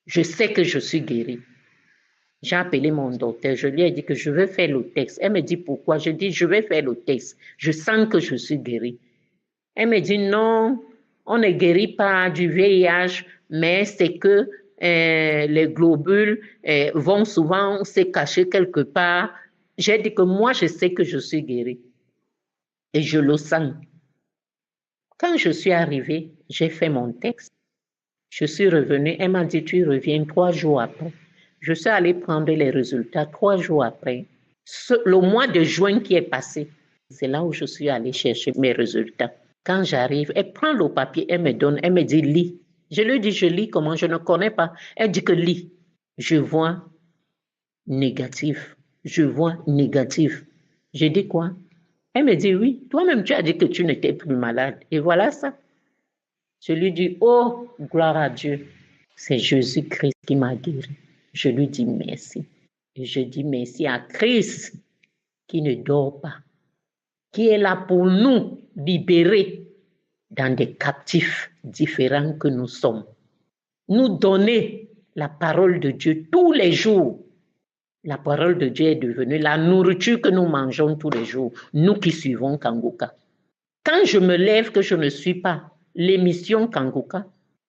Je sais que je suis guérie. J'ai appelé mon docteur. Je lui ai dit que je vais faire le test. Elle me dit pourquoi. Je dis je vais faire le test. Je sens que je suis guérie. Elle me dit non, on ne guérit pas du VIH, mais c'est que les globules vont souvent se cacher quelque part. J'ai dit que moi, je sais que je suis guérie. Et je le sens. Quand je suis arrivée, j'ai fait mon test. Je suis revenue. Elle m'a dit, tu reviens 3 jours après. Je suis allée prendre les résultats 3 jours après. Le mois de juin qui est passé, c'est là où je suis allée chercher mes résultats. Quand j'arrive, elle prend le papier, elle me donne, elle me dit, lis. Je lui dis, je lis comment? Je ne connais pas. Elle dit que lis. Je vois négatif. Je vois négatif. Je dis quoi? Elle me dit, oui, toi-même tu as dit que tu n'étais plus malade. Et voilà ça. Je lui dis, oh, gloire à Dieu. C'est Jésus-Christ qui m'a guéri. Je lui dis merci. Et je dis merci à Christ qui ne dort pas, qui est là pour nous libérer dans des captifs différents que nous sommes. Nous donner la parole de Dieu tous les jours. La parole de Dieu est devenue la nourriture que nous mangeons tous les jours, nous qui suivons Kanguka. Quand je me lève que je ne suis pas l'émission Kanguka,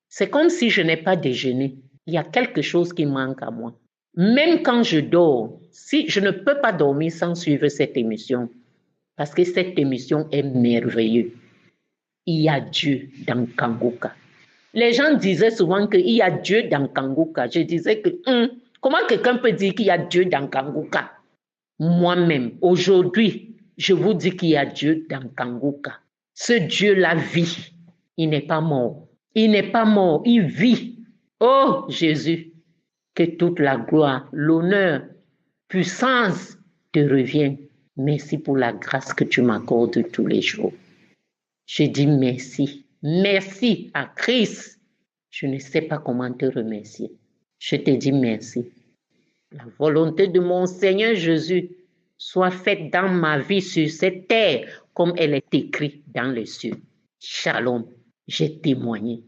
c'est comme si je n'ai pas déjeuné. Il y a quelque chose qui manque à moi. Même quand je dors, si je ne peux pas dormir sans suivre cette émission, parce que cette émission est merveilleuse. Il y a Dieu dans Kanguka. Les gens disaient souvent qu'il y a Dieu dans Kanguka. Je disais que comment quelqu'un peut dire qu'il y a Dieu dans Kanguka? Moi-même, aujourd'hui, je vous dis qu'il y a Dieu dans Kanguka. Ce Dieu-là vit. Il n'est pas mort. Il n'est pas mort. Il vit. Oh Jésus, que toute la gloire, l'honneur, puissance te revienne. Merci pour la grâce que tu m'accordes tous les jours. Je dis merci. Merci à Christ. Je ne sais pas comment te remercier. Je te dis merci. La volonté de mon Seigneur Jésus soit faite dans ma vie sur cette terre comme elle est écrite dans les cieux. Shalom. J'ai témoigné.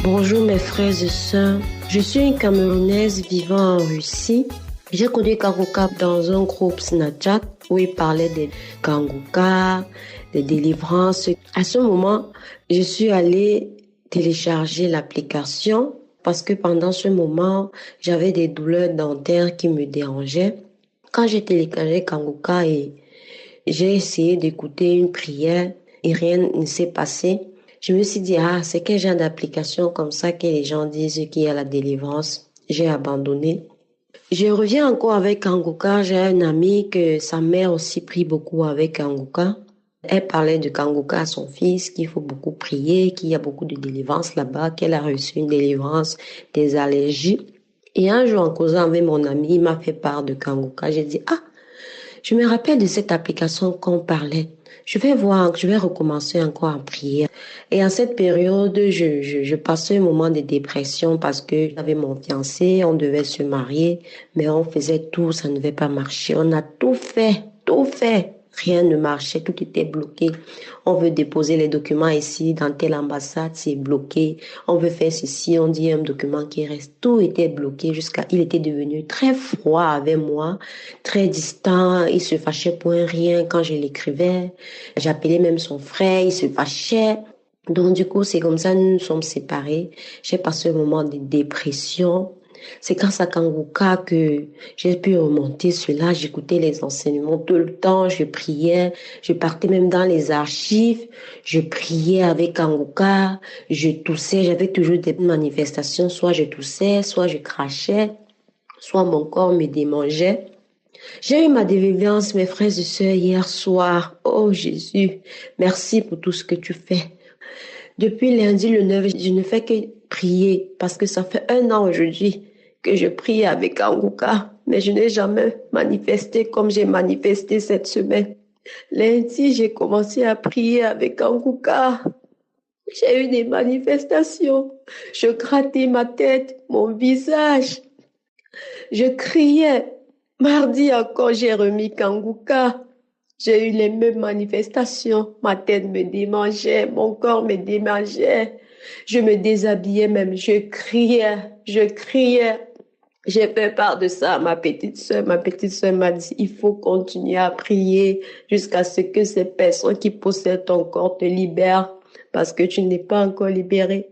Bonjour mes frères et sœurs, je suis une Camerounaise vivant en Russie. J'ai connu Kanguka dans un groupe Snapchat où il parlait de Kanguka, de délivrance. À ce moment, je suis allée télécharger l'application parce que pendant ce moment, j'avais des douleurs dentaires qui me dérangeaient. Quand j'ai téléchargé Kanguka et j'ai essayé d'écouter une prière et rien ne s'est passé, je me suis dit, c'est quel genre d'application comme ça que les gens disent qu'il y a la délivrance. J'ai abandonné. Je reviens encore avec Kanguka. J'ai un ami que sa mère aussi prie beaucoup avec Kanguka. Elle parlait de Kanguka à son fils, qu'il faut beaucoup prier, qu'il y a beaucoup de délivrance là-bas, qu'elle a reçu une délivrance des allergies. Et un jour, en causant avec mon ami, il m'a fait part de Kanguka. J'ai dit, je me rappelle de cette application qu'on parlait. Je vais recommencer encore à prier. Et en cette période, je passais un moment de dépression parce que j'avais mon fiancé, on devait se marier, mais on faisait tout, ça ne devait pas marcher. On a tout fait. Rien ne marchait, tout était bloqué. On veut déposer les documents ici, dans telle ambassade, c'est bloqué. On veut faire ceci, on dit un document qui reste. Tout était bloqué il était devenu très froid avec moi, très distant. Il se fâchait pour un rien quand je l'écrivais. J'appelais même son frère, il se fâchait. Donc du coup, c'est comme ça, nous nous sommes séparés. J'ai passé un moment de dépression. C'est grâce à Kanguka que j'ai pu remonter cela. J'écoutais les enseignements tout le temps. Je priais. Je partais même dans les archives. Je priais avec Kanguka. Je toussais. J'avais toujours des manifestations. Soit je toussais, soit je crachais, soit mon corps me démangeait. J'ai eu ma délivrance, mes frères et sœurs, hier soir. Oh Jésus, merci pour tout ce que tu fais. Depuis lundi le 9, je ne fais que prier parce que ça fait 1 an aujourd'hui que je prie avec Kanguka, mais je n'ai jamais manifesté comme j'ai manifesté cette semaine. Lundi, j'ai commencé à prier avec Kanguka. J'ai eu des manifestations. Je grattais ma tête, mon visage. Je criais. Mardi encore, j'ai remis Kanguka. J'ai eu les mêmes manifestations. Ma tête me démangeait, mon corps me démangeait. Je me déshabillais même, je criais. J'ai fait part de ça à ma petite sœur. Ma petite sœur m'a dit, il faut continuer à prier jusqu'à ce que ces personnes qui possèdent ton corps te libèrent parce que tu n'es pas encore libéré.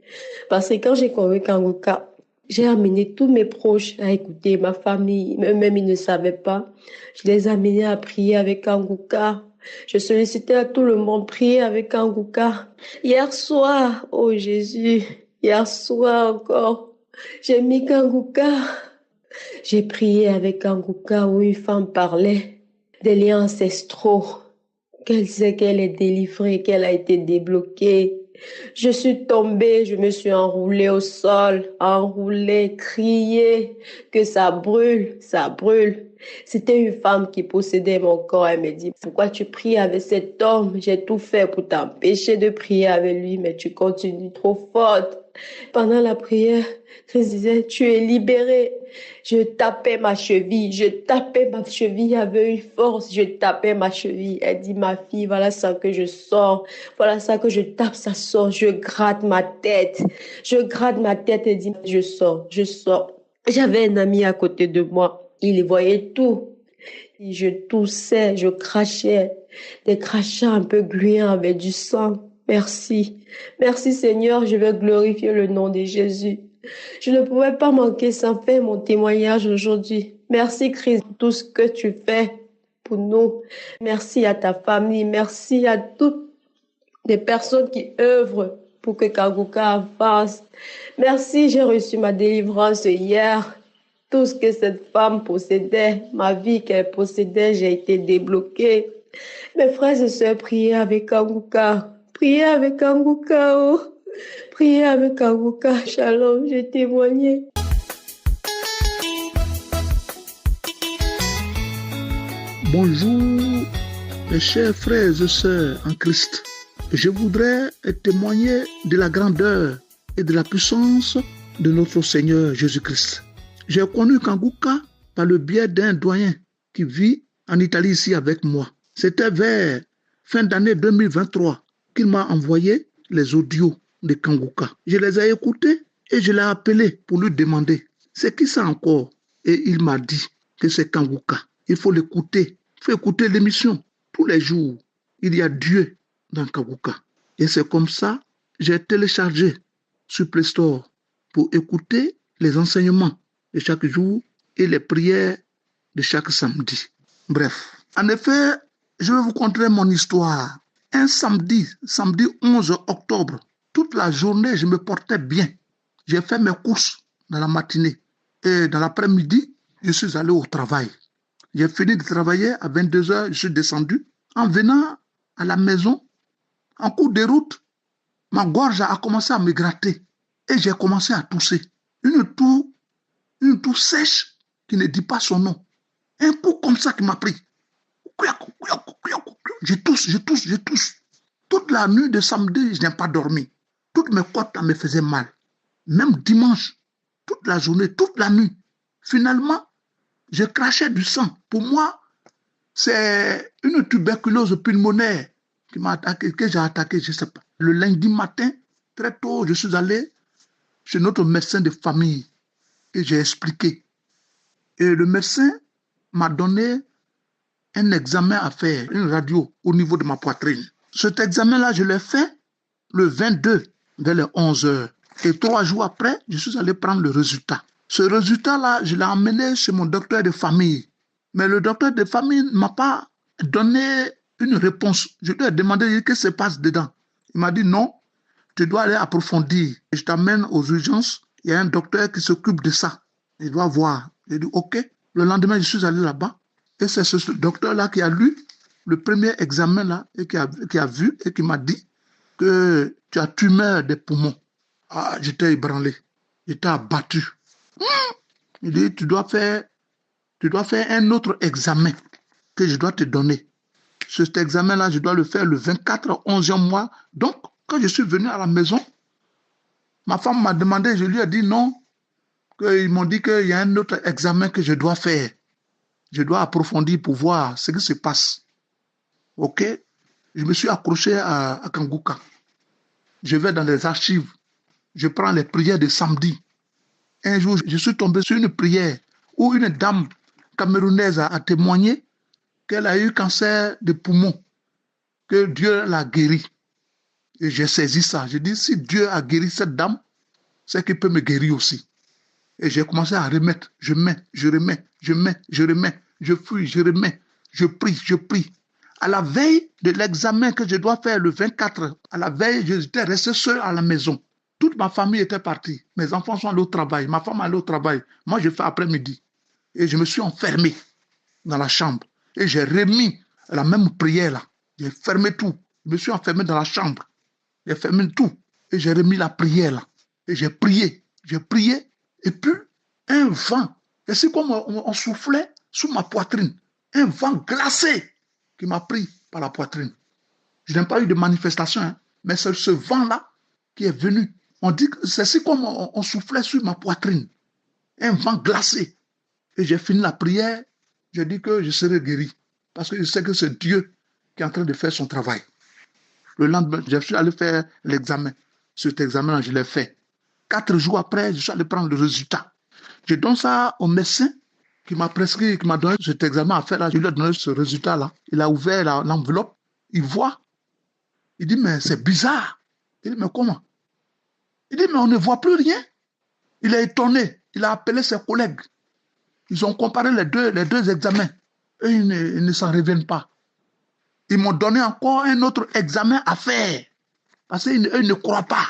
Parce que quand j'ai connu Kanguka, j'ai amené tous mes proches à écouter, ma famille, eux-mêmes ils ne savaient pas. Je les ai amenés à prier avec Kanguka. Je sollicitais à tout le monde prier avec Kanguka. Hier soir, oh Jésus, hier soir encore, j'ai mis Kanguka. J'ai prié avec Kanguka où une femme parlait des liens ancestraux, qu'elle sait qu'elle est délivrée, qu'elle a été débloquée. Je suis tombée, je me suis enroulée au sol, criée, que ça brûle. C'était une femme qui possédait mon corps. Elle me dit, pourquoi tu pries avec cet homme? J'ai tout fait pour t'empêcher de prier avec lui, mais tu continues trop forte. Pendant la prière, Christ disait, tu es libérée. Je tapais ma cheville avec une force, je tapais ma cheville. Elle dit, ma fille, voilà ça que je sors, voilà ça que je tape, ça sort. Je gratte ma tête, elle dit, je sors. J'avais un ami à côté de moi. Il voyait tout. Et je toussais, je crachais, des crachats un peu gluants avec du sang. Merci. Merci Seigneur, je veux glorifier le nom de Jésus. Je ne pouvais pas manquer sans faire mon témoignage aujourd'hui. Merci Christ pour tout ce que tu fais pour nous. Merci à ta famille. Merci à toutes les personnes qui œuvrent pour que Kanguka avance. Merci, j'ai reçu ma délivrance hier. Tout ce que cette femme possédait, ma vie qu'elle possédait, j'ai été débloquée. Mes frères et sœurs, priez avec Kanguka. Priez avec Kanguka, oh. Priez avec Kanguka. Shalom, j'ai témoigné. Bonjour, mes chers frères et sœurs en Christ. Je voudrais témoigner de la grandeur et de la puissance de notre Seigneur Jésus-Christ. J'ai connu Kanguka par le biais d'un doyen qui vit en Italie ici avec moi. C'était vers fin d'année 2023 qu'il m'a envoyé les audios de Kanguka. Je les ai écoutés et je l'ai appelé pour lui demander « C'est qui ça encore ?» Et il m'a dit que c'est Kanguka. Il faut l'écouter. Il faut écouter l'émission. Tous les jours, il y a Dieu dans Kanguka. Et c'est comme ça que j'ai téléchargé sur Play Store pour écouter les enseignements de chaque jour et les prières de chaque samedi. Bref, en effet, je vais vous conter mon histoire. Un samedi 11 octobre, toute la journée, je me portais bien. J'ai fait mes courses dans la matinée. Et dans l'après-midi, je suis allé au travail. J'ai fini de travailler à 22h, je suis descendu. En venant à la maison, en cours de route, ma gorge a commencé à me gratter. Et j'ai commencé à tousser. Une toux sèche qui ne dit pas son nom. Un coup comme ça qui m'a pris. Je tousse. Toute la nuit de samedi, je n'ai pas dormi. Toutes mes côtes me faisaient mal. Même dimanche, toute la journée, toute la nuit. Finalement, je crachais du sang. Pour moi, c'est une tuberculose pulmonaire qui m'a attaqué, que j'ai attaqué, je ne sais pas. Le lundi matin, très tôt, je suis allé chez notre médecin de famille et j'ai expliqué. Et le médecin m'a donné un examen à faire, une radio au niveau de ma poitrine. Cet examen-là, je l'ai fait le 22 vers les 11h. Et 3 jours après, je suis allé prendre le résultat. Ce résultat-là, je l'ai emmené chez mon docteur de famille. Mais le docteur de famille ne m'a pas donné une réponse. Je lui ai demandé ce qui se passe dedans. Il m'a dit non, tu dois aller approfondir. Et je t'amène aux urgences. Il y a un docteur qui s'occupe de ça. Il doit voir. J'ai dit ok. Le lendemain, je suis allé là-bas. Et c'est ce docteur-là qui a lu le premier examen là et qui a vu et qui m'a dit que tu as tumeur des poumons. Ah, j'étais ébranlé. J'étais abattu. Il dit tu dois faire un autre examen que je dois te donner. Cet examen-là, je dois le faire le 24 11e mois. Donc, quand je suis venu à la maison, ma femme m'a demandé, je lui ai dit non, qu'ils m'ont dit qu'il y a un autre examen que je dois faire. Je dois approfondir pour voir ce qui se passe. Ok? Je me suis accroché à Kanguka. Je vais dans les archives. Je prends les prières de samedi. Un jour, je suis tombé sur une prière où une dame camerounaise a témoigné qu'elle a eu cancer de poumon, que Dieu l'a guéri. Et j'ai saisi ça. J'ai dit, si Dieu a guéri cette dame, c'est qu'il peut me guérir aussi. Et j'ai commencé à remettre. Je mets, je remets, je mets, je remets. Je fuis, je remets. Je prie, je prie. À la veille de l'examen que je dois faire le 24, à la veille, j'étais resté seul à la maison. Toute ma famille était partie. Mes enfants sont allés au travail. Ma femme est allée au travail. Moi, je fais après-midi. Et je me suis enfermé dans la chambre. Et j'ai remis la même prière là. J'ai fermé tout. Je me suis enfermé dans la chambre. J'ai fermé tout. Et j'ai remis la prière là. Et j'ai prié. J'ai prié. Et puis, un vent. Et c'est comme on soufflait sous ma poitrine. Un vent glacé qui m'a pris par la poitrine. Je n'ai pas eu de manifestation, hein, mais c'est ce vent-là qui est venu. On dit que c'est comme on soufflait sur ma poitrine. Un vent glacé. Et j'ai fini la prière. J'ai dit que je serai guéri. Parce que je sais que c'est Dieu qui est en train de faire son travail. Le lendemain, je suis allé faire l'examen. Cet examen-là, je l'ai fait. 4 jours après, je suis allé prendre le résultat. Je donne ça au médecin qui m'a prescrit, qui m'a donné cet examen à faire, là, je lui ai donné ce résultat-là. Il a ouvert l'enveloppe, il voit. Il dit, mais c'est bizarre. Il dit, mais comment? Il dit, mais on ne voit plus rien. Il est étonné. Il a appelé ses collègues. Ils ont comparé les deux examens. Et ils ne s'en reviennent pas. Ils m'ont donné encore un autre examen à faire. Parce qu'ils ne croient pas.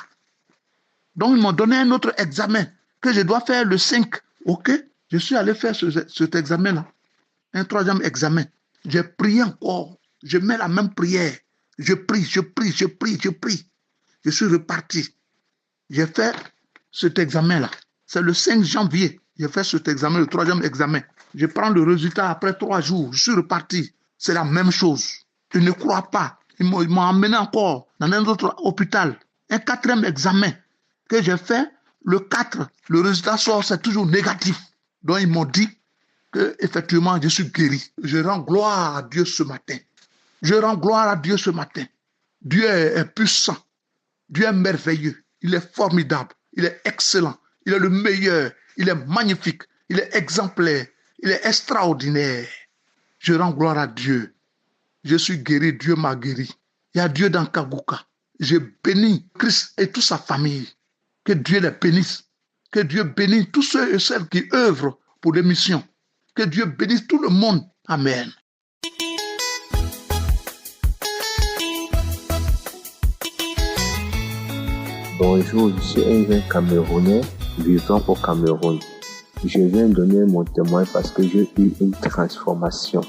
Donc, ils m'ont donné un autre examen que je dois faire le 5. OK? Je suis allé faire cet examen-là. Un troisième examen. J'ai prié encore. Je mets la même prière. Je prie. Je suis reparti. J'ai fait cet examen-là. C'est le 5 janvier. J'ai fait cet examen, le troisième examen. Je prends le résultat après 3 jours. Je suis reparti. C'est la même chose. Ils ne croient pas. Ils m'ont emmené encore dans un autre hôpital. Un 4e examen que j'ai fait, le 4, le résultat sort, c'est toujours négatif. Donc ils m'ont dit que effectivement je suis guéri. Je rends gloire à Dieu ce matin. Dieu est puissant. Dieu est merveilleux. Il est formidable. Il est excellent. Il est le meilleur. Il est magnifique. Il est exemplaire. Il est extraordinaire. Je rends gloire à Dieu. Je suis guéri. Dieu m'a guéri. Il y a Dieu dans Kanguka. Je bénis Christ et toute sa famille. Que Dieu les bénisse. Que Dieu bénisse tous ceux et celles qui œuvrent pour les missions. Que Dieu bénisse tout le monde. Amen. Bonjour, je suis un jeune Camerounais vivant au Cameroun. Je viens donner mon témoin parce que j'ai eu une transformation.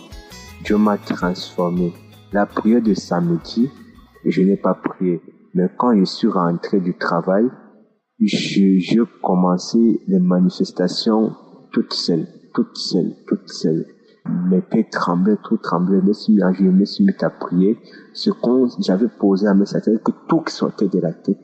Dieu m'a transformé. La prière de samedi, je n'ai pas prié. Mais quand je suis rentré du travail, je commençais les manifestations toute seule. Mes pieds tremblaient, tout tremblait. Je me suis mis à prier. Ce qu'on j'avais posé à mes c'est-à-dire que tout sortait de la tête,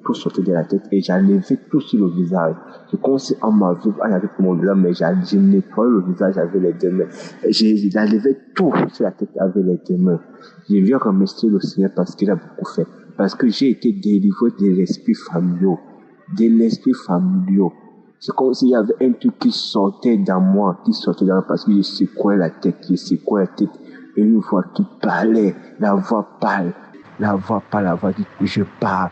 et j'enlevais tout sur le visage. Je commençais à m'avoir avec mon visage, mais je nettoyais le visage avec les 2 mains. J'enlevais tout sur la tête avec les 2 mains. Je viens remercier le Seigneur parce qu'il a beaucoup fait. Parce que j'ai été délivré de l'esprit familial. C'est comme s'il y avait un truc qui sortait dans moi parce que je secouais la tête. Et une voix qui parlait, la voix pâle, la voix dit, je parle,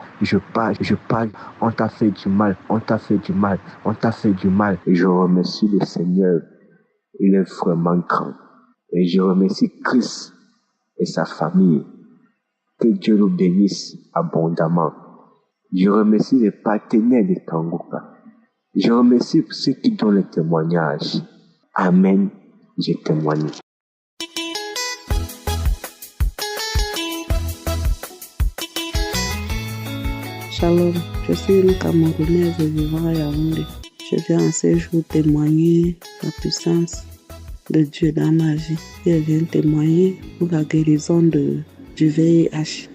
on t'a fait du mal. Et je remercie le Seigneur, il est vraiment grand. Et je remercie Christ et sa famille. Que Dieu nous bénisse abondamment. Je remercie les partenaires de Kanguka. Je remercie ceux qui donnent le témoignage. Amen. J'ai témoigné. Shalom, je suis une Camerounaise vivant à Yaoundé. Je viens en ce jour témoigner la puissance de Dieu dans ma vie. Je viens témoigner pour la guérison du VIH.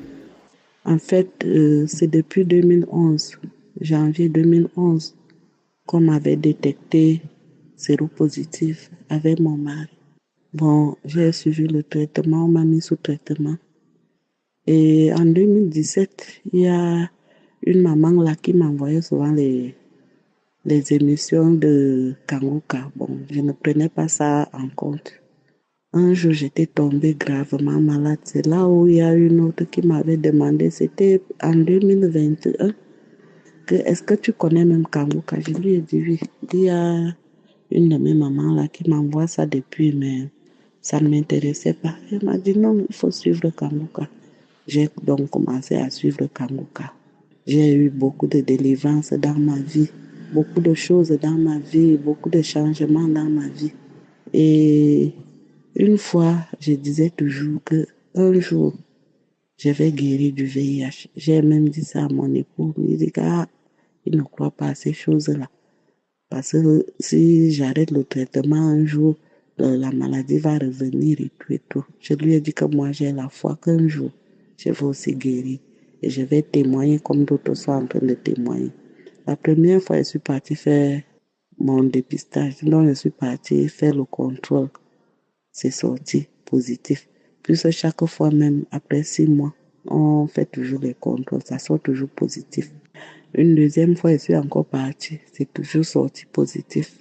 En fait, c'est depuis 2011, janvier 2011, qu'on m'avait détecté séropositif avec mon mari. Bon, j'ai suivi le traitement, on m'a mis sous traitement. Et en 2017, il y a une maman là qui m'envoyait souvent les émissions de Kanguka. Bon, je ne prenais pas ça en compte. Un jour, j'étais tombée gravement malade. C'est là où il y a une autre qui m'avait demandé, c'était en 2021, est-ce que tu connais même Kanguka? Je lui ai dit oui. Il y a une de mes mamans là qui m'envoie ça depuis, mais ça ne m'intéressait pas. Elle m'a dit non, il faut suivre Kanguka. J'ai donc commencé à suivre Kanguka. J'ai eu beaucoup de délivrance dans ma vie, beaucoup de choses dans ma vie, beaucoup de changements dans ma vie. Et une fois, je disais toujours qu'un jour, je vais guérir du VIH. J'ai même dit ça à mon époux. Il dit il ne croit pas à ces choses-là. Parce que si j'arrête le traitement un jour, la maladie va revenir et tout. Je lui ai dit que moi, j'ai la foi qu'un jour, je vais aussi guérir. Et je vais témoigner comme d'autres sont en train de témoigner. La première fois, je suis partie faire mon dépistage. Donc, je suis partie faire le contrôle. C'est sorti positif. Puis chaque fois, même après 6 mois, on fait toujours les contrôles. Ça sort toujours positif. Une deuxième fois, je suis encore partie. C'est toujours sorti positif.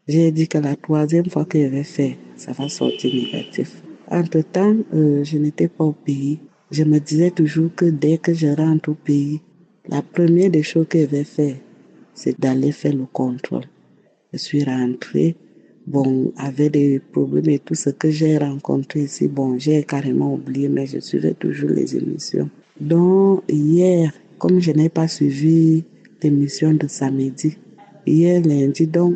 J'ai dit que la troisième fois que je vais faire, ça va sortir négatif. Entre-temps, je n'étais pas au pays. Je me disais toujours que dès que je rentre au pays, la première des choses que je vais faire, c'est d'aller faire le contrôle. Je suis rentrée, bon, avec des problèmes et tout ce que j'ai rencontré ici, bon, j'ai carrément oublié, mais je suivais toujours les émissions. Donc, hier, comme je n'ai pas suivi l'émission de samedi, hier lundi, donc,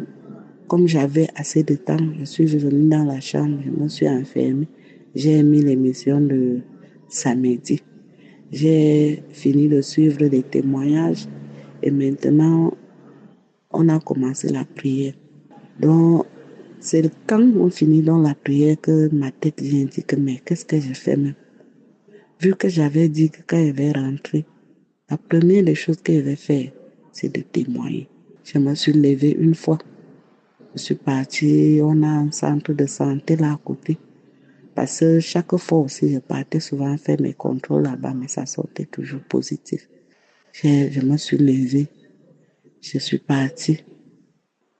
comme j'avais assez de temps, je suis venue dans la chambre, je me suis enfermée, j'ai mis l'émission de samedi. J'ai fini de suivre les témoignages et maintenant, on a commencé la prière. Donc, c'est quand on finit dans la prière que ma tête vient dire que mais qu'est-ce que je fais même? Vu que j'avais dit que quand je vais rentrer, la première des choses que je vais faire, c'est de témoigner. Je me suis levée une fois. Je suis partie, on a un centre de santé là à côté. Parce que chaque fois aussi, je partais souvent faire mes contrôles là-bas, mais ça sortait toujours positif. Je me suis levée, je suis partie.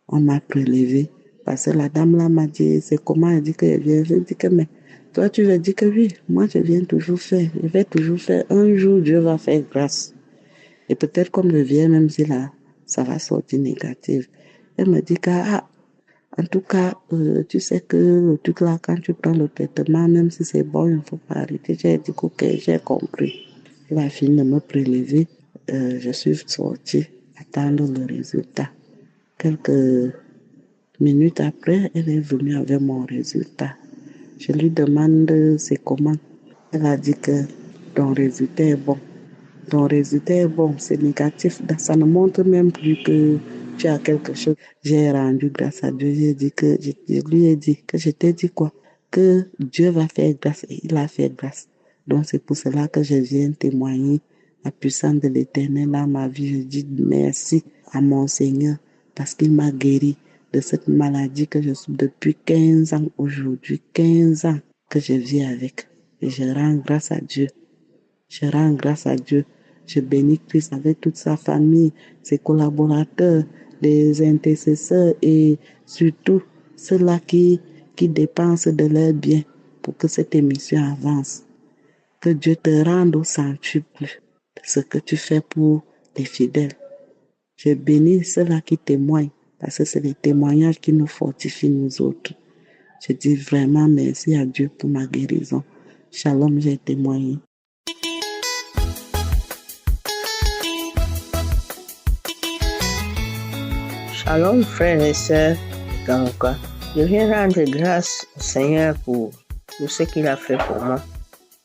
On m'a prélevé. Parce que la dame là m'a dit, c'est comment elle dit que je viens. Je dis que, mais toi tu veux dire que oui, moi je viens toujours faire. Je vais toujours faire. Un jour, Dieu va faire grâce. Et peut-être comme je viens, même si là, ça va sortir négatif. Elle me dit que, en tout cas, tu sais que le truc là, quand tu prends le traitement, même si c'est bon, il ne faut pas arrêter. J'ai dit que, ok, j'ai compris. Elle a fini de me prélever. Je suis sortie, attendre le résultat. Quelques minutes après, elle est venue avec mon résultat. Je lui demande c'est comment. Elle a dit que ton résultat est bon. Ton résultat est bon, c'est négatif. Ça ne montre même plus que tu as quelque chose. J'ai rendu grâce à Dieu. Je lui ai dit que je t'ai dit quoi? Que Dieu va faire grâce et il a fait grâce. Donc c'est pour cela que je viens témoigner la puissance de l'Éternel dans ma vie. Je dis merci à mon Seigneur parce qu'il m'a guéri de cette maladie que je souffre depuis 15 ans aujourd'hui. 15 ans que je vis avec. Et je rends grâce à Dieu. Je rends grâce à Dieu. Je bénis Christ avec toute sa famille, ses collaborateurs, les intercesseurs et surtout ceux-là qui dépensent de leurs biens pour que cette émission avance. Que Dieu te rende au centuple de ce que tu fais pour les fidèles. Je bénis ceux-là qui témoignent parce que c'est les témoignages qui nous fortifient nous autres. Je dis vraiment merci à Dieu pour ma guérison. Shalom, j'ai témoigné. Shalom, frères et sœurs de Kangoka. Je viens rendre grâce au Seigneur pour tout ce qu'il a fait pour moi.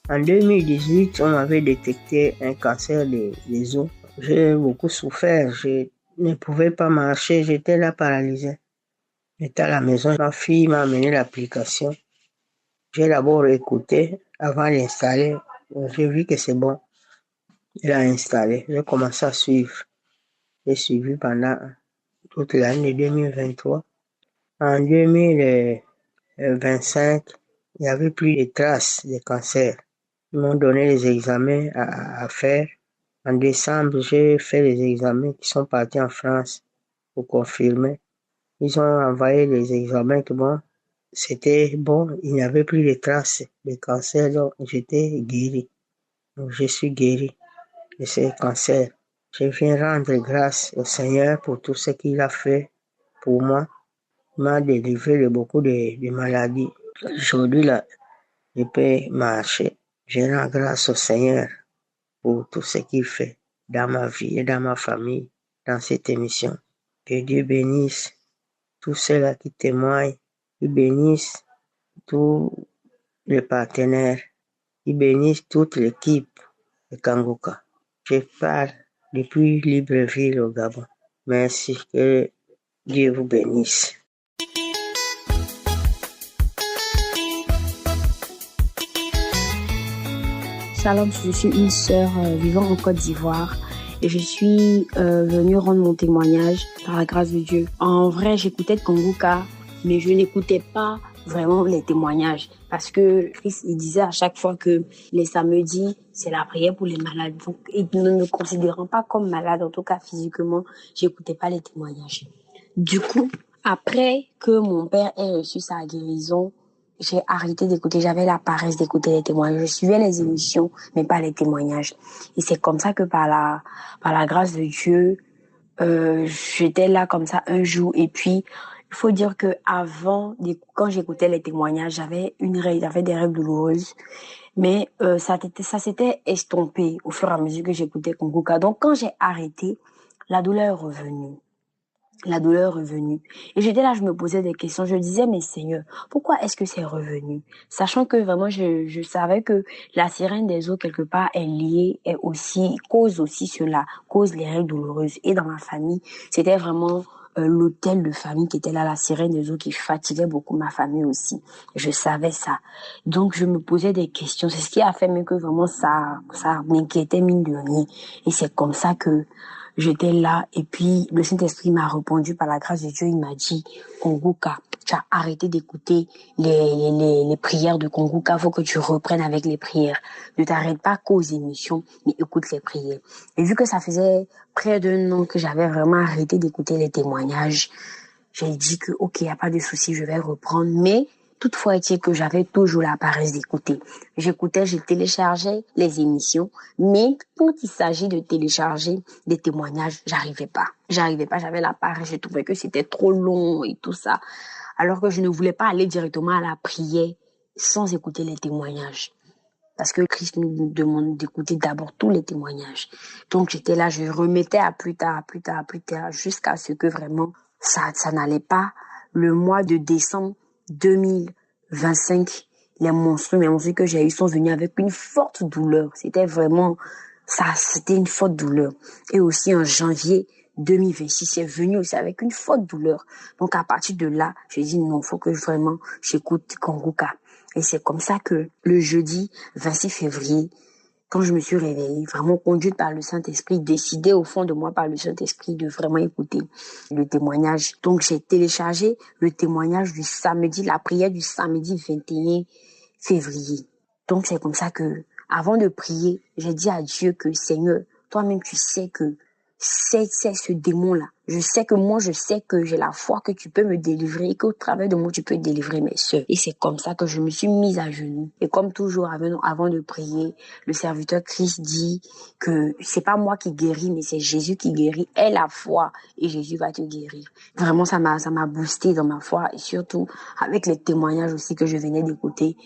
En 2018, on m'avait détecté un cancer des os. J'ai beaucoup souffert. Je ne pouvais pas marcher. J'étais là paralysé. J'étais à la maison. Ma fille m'a amené l'application. J'ai d'abord écouté avant d'installer. J'ai vu que c'est bon. Il a installé. J'ai commencé à suivre. J'ai suivi pendant toute l'année 2023. En 2025, il n'y avait plus de traces de cancer. Ils m'ont donné les examens à faire. En décembre, j'ai fait les examens qui sont partis en France pour confirmer. Ils ont envoyé les examens que bon, c'était bon, il n'y avait plus de traces de cancer, donc j'étais guéri. Donc je suis guéri de ce cancer. Je viens rendre grâce au Seigneur pour tout ce qu'il a fait pour moi. Il m'a délivré de beaucoup de maladies. Aujourd'hui, là, je peux marcher. Je rends grâce au Seigneur pour tout ce qu'il fait dans ma vie et dans ma famille, dans cette émission. Que Dieu bénisse tous ceux-là qui témoignent, qui bénisse tous les partenaires, qui bénisse toute l'équipe de Kangoka. Je parle depuis Libreville au Gabon. Merci, que Dieu vous bénisse. Shalom, je suis une sœur vivant en Côte d'Ivoire et je suis venue rendre mon témoignage par la grâce de Dieu. En vrai, j'écoutais Kangoka, mais je n'écoutais pas vraiment les témoignages parce que Christ il disait à chaque fois que les samedis, c'est la prière pour les malades. Donc, et ne me considérant pas comme malade, en tout cas physiquement, j'écoutais pas les témoignages. Du coup, Après que mon père ait reçu sa guérison, j'ai arrêté d'écouter. J'avais la paresse d'écouter les témoignages. Je suivais les émissions, mais pas les témoignages. Et c'est comme ça que par la grâce de Dieu, j'étais là comme ça un jour. Et puis, il faut dire que avant, quand j'écoutais les témoignages, j'avais des règles douloureuses. Mais ça s'était estompé au fur et à mesure que j'écoutais Kongoka. Donc, quand j'ai arrêté, la douleur est revenue. La douleur est revenue. Et j'étais là, je me posais des questions. Je disais, mais Seigneur, pourquoi est-ce que c'est revenu? Sachant que vraiment, je savais que la sirène des eaux, quelque part, cause aussi cela, cause les règles douloureuses. Et dans ma famille, c'était vraiment l'hôtel de famille qui était là, la sirène des eaux qui fatiguait beaucoup ma famille aussi. Je savais ça. Donc, je me posais des questions. C'est ce qui a fait même que vraiment ça m'inquiétait mine de rien. Et c'est comme ça que j'étais là et puis le Saint-Esprit m'a répondu par la grâce de Dieu. Il m'a dit, Kongoka, tu as arrêté d'écouter les prières de Kongoka. Faut que tu reprennes avec les prières. Ne t'arrête pas qu'aux émissions, mais écoute les prières. Et vu que ça faisait près d'un an que j'avais vraiment arrêté d'écouter les témoignages, j'ai dit que ok, y a pas de souci, je vais reprendre. Mais toutefois, est-il que j'avais toujours la paresse d'écouter. J'écoutais, je téléchargeais les émissions, mais quand il s'agit de télécharger des témoignages, j'arrivais pas, j'avais la paresse, je trouvais que c'était trop long et tout ça. Alors que je ne voulais pas aller directement à la prière sans écouter les témoignages. Parce que Christ nous demande d'écouter d'abord tous les témoignages. Donc j'étais là, je remettais à plus tard, jusqu'à ce que vraiment ça n'allait pas. Le mois de décembre 2025, les monstres que j'ai eu sont venus avec une forte douleur. C'était vraiment ça, c'était une forte douleur. Et aussi en janvier 2026, c'est venu aussi avec une forte douleur. Donc à partir de là, j'ai dit non, faut que vraiment j'écoute Kongoka. Et c'est comme ça que le jeudi 26 février, quand je me suis réveillée, vraiment conduite par le Saint-Esprit, décidée au fond de moi par le Saint-Esprit de vraiment écouter le témoignage. Donc j'ai téléchargé le témoignage du samedi, la prière du samedi 21 février. Donc c'est comme ça que, avant de prier, j'ai dit à Dieu que Seigneur, toi-même tu sais que c'est ce démon-là. Je sais que j'ai la foi que tu peux me délivrer et qu'au travers de moi, tu peux délivrer mes sœurs. Et c'est comme ça que je me suis mise à genoux. Et comme toujours, avant de prier, le serviteur Christ dit que c'est pas moi qui guéris, mais c'est Jésus qui guérit. Aie la foi et Jésus va te guérir. Vraiment, ça m'a boosté dans ma foi et surtout avec les témoignages aussi que je venais d'écouter.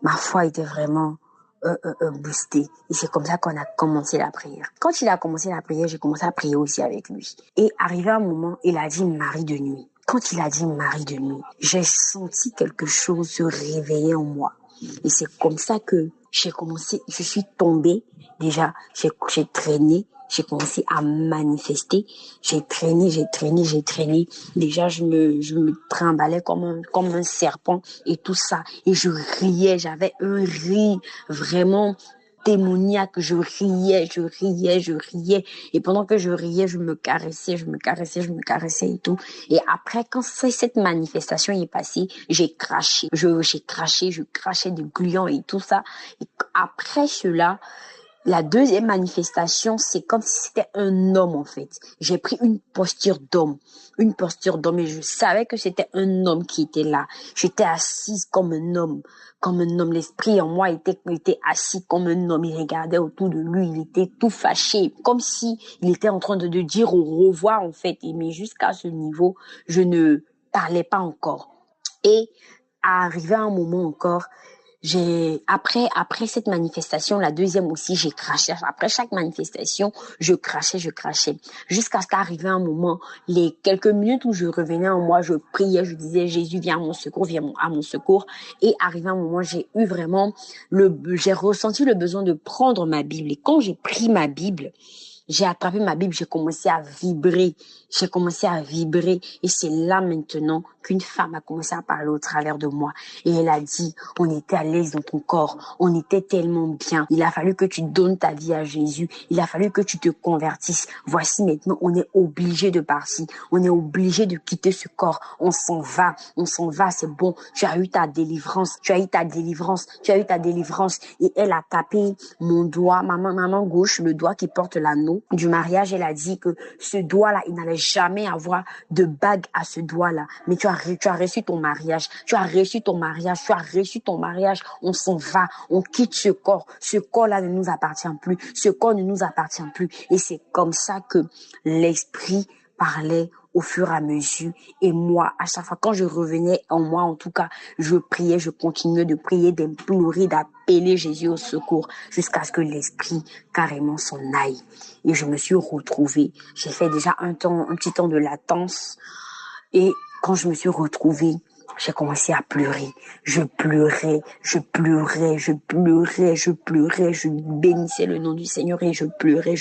Ma foi était vraiment boosté. Et c'est comme ça qu'on a commencé la prière. Quand il a commencé la prière, j'ai commencé à prier aussi avec lui. Et arrivé un moment, il a dit Marie de nuit. Quand il a dit Marie de nuit, j'ai senti quelque chose se réveiller en moi. Et c'est comme ça que j'ai commencé, je suis tombée. Déjà, j'ai traîné. J'ai commencé à manifester. J'ai traîné. Déjà, je me trimballais comme un serpent et tout ça. Et je riais. J'avais un rire vraiment démoniaque. Je riais. Et pendant que je riais, je me caressais et tout. Et après, quand cette manifestation est passée, j'ai craché. Je crachais de gluants et tout ça. Et après cela, la deuxième manifestation, c'est comme si c'était un homme, en fait. J'ai pris une posture d'homme, et je savais que c'était un homme qui était là. J'étais assise comme un homme. L'esprit en moi était assis comme un homme. Il regardait autour de lui, il était tout fâché, comme si il était en train de dire au revoir, en fait. Mais jusqu'à ce niveau, je ne parlais pas encore. Et arrivé à un moment encore, après cette manifestation, la deuxième aussi, j'ai craché. Après chaque manifestation, je crachais. Jusqu'à ce qu'arrivé un moment, les quelques minutes où je revenais en moi, je priais, je disais, Jésus, viens à mon secours. Et arrivé un moment, j'ai ressenti le besoin de prendre ma Bible. Et quand j'ai pris ma Bible, j'ai attrapé ma Bible, j'ai commencé à vibrer. Et c'est là maintenant qu'une femme a commencé à parler au travers de moi. Et elle a dit, on était à l'aise dans ton corps. On était tellement bien. Il a fallu que tu donnes ta vie à Jésus. Il a fallu que tu te convertisses. Voici maintenant, on est obligé de partir. On est obligé de quitter ce corps. On s'en va, c'est bon. Tu as eu ta délivrance. Et elle a tapé mon doigt, ma main gauche, le doigt qui porte l'anneau. cadeau du mariage, elle a dit que ce doigt-là, il n'allait jamais avoir de bague à ce doigt-là. Mais tu as reçu ton mariage. Tu as reçu ton mariage. Tu as reçu ton mariage. On s'en va. On quitte ce corps. Ce corps-là ne nous appartient plus. Ce corps ne nous appartient plus. Et c'est comme ça que l'esprit parlait au fur et à mesure. Et moi, à chaque fois, quand je revenais en moi, en tout cas, je priais, je continuais de prier, d'implorer, d'appeler Jésus au secours, jusqu'à ce que l'esprit carrément s'en aille. Et je me suis retrouvée. J'ai fait déjà un petit temps de latence. Et quand je me suis retrouvée, j'ai commencé à pleurer. Je pleurais, je bénissais le nom du Seigneur et je pleurais,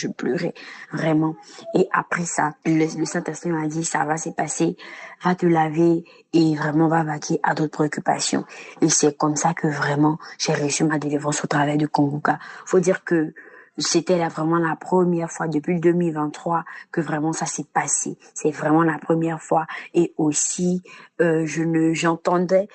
vraiment. Et après ça, le Saint-Esprit m'a dit, ça va se passer, va te laver et vraiment va vaquer à d'autres préoccupations. Et c'est comme ça que vraiment, j'ai reçu ma délivrance au travail de Kongoka. Faut dire que c'était vraiment la première fois depuis le 2023 que vraiment ça s'est passé. C'est vraiment la première fois. Et aussi, j'entendais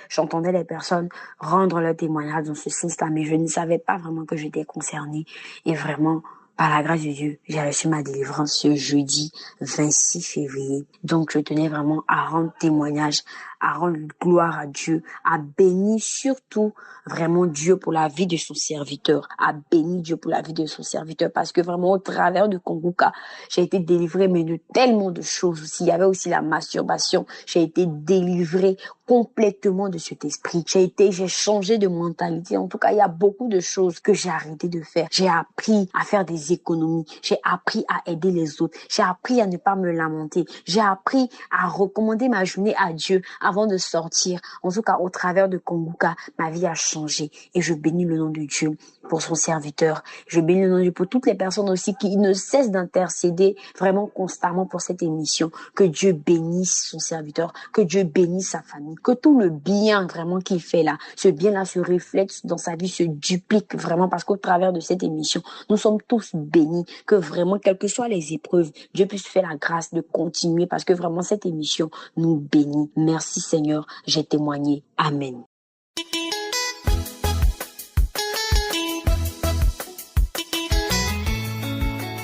les personnes rendre leur témoignage dans ce sens-là, mais je ne savais pas vraiment que j'étais concernée. Et vraiment, par la grâce de Dieu, j'ai reçu ma délivrance ce jeudi 26 février. Donc, je tenais vraiment à rendre témoignage, à rendre gloire à Dieu, à bénir surtout vraiment Dieu pour la vie de son serviteur, à bénir Dieu pour la vie de son serviteur, parce que vraiment au travers de Kongoka, j'ai été délivrée mais de tellement de choses aussi. Il y avait aussi la masturbation, j'ai été délivrée complètement de cet esprit. J'ai changé de mentalité. En tout cas, il y a beaucoup de choses que j'ai arrêté de faire. J'ai appris à faire des économies. J'ai appris à aider les autres. J'ai appris à ne pas me lamenter. J'ai appris à recommander ma journée à Dieu avant de sortir. En tout cas, au travers de Kongoka, ma vie a changé. Et je bénis le nom de Dieu pour son serviteur. Je bénis le nom de Dieu pour toutes les personnes aussi qui ne cessent d'intercéder vraiment constamment pour cette émission. Que Dieu bénisse son serviteur. Que Dieu bénisse sa famille. Que tout le bien vraiment qu'il fait là, ce bien-là se reflète dans sa vie, se duplique vraiment, parce qu'au travers de cette émission, nous sommes tous bénis. Que vraiment, quelles que soient les épreuves, Dieu puisse faire la grâce de continuer, parce que vraiment cette émission nous bénit. Merci Seigneur, j'ai témoigné. Amen.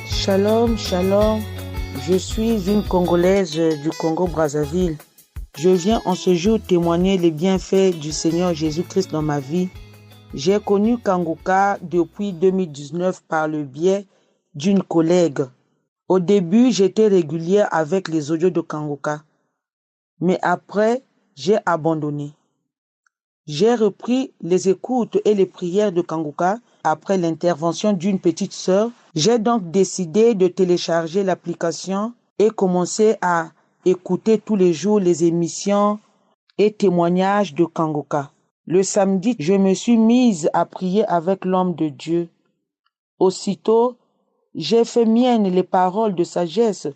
Shalom, shalom. Je suis une Congolaise du Congo-Brazzaville. Je viens en ce jour témoigner les bienfaits du Seigneur Jésus-Christ dans ma vie. J'ai connu Kongoka depuis 2019 par le biais d'une collègue. Au début, j'étais régulière avec les audios de Kongoka. Mais après, j'ai abandonné. J'ai repris les écoutes et les prières de Kongoka après l'intervention d'une petite sœur. J'ai donc décidé de télécharger l'application et commencer à écouter tous les jours les émissions et témoignages de Kongoka. Le samedi, je me suis mise à prier avec l'homme de Dieu. Aussitôt, j'ai fait mienne les paroles de sagesse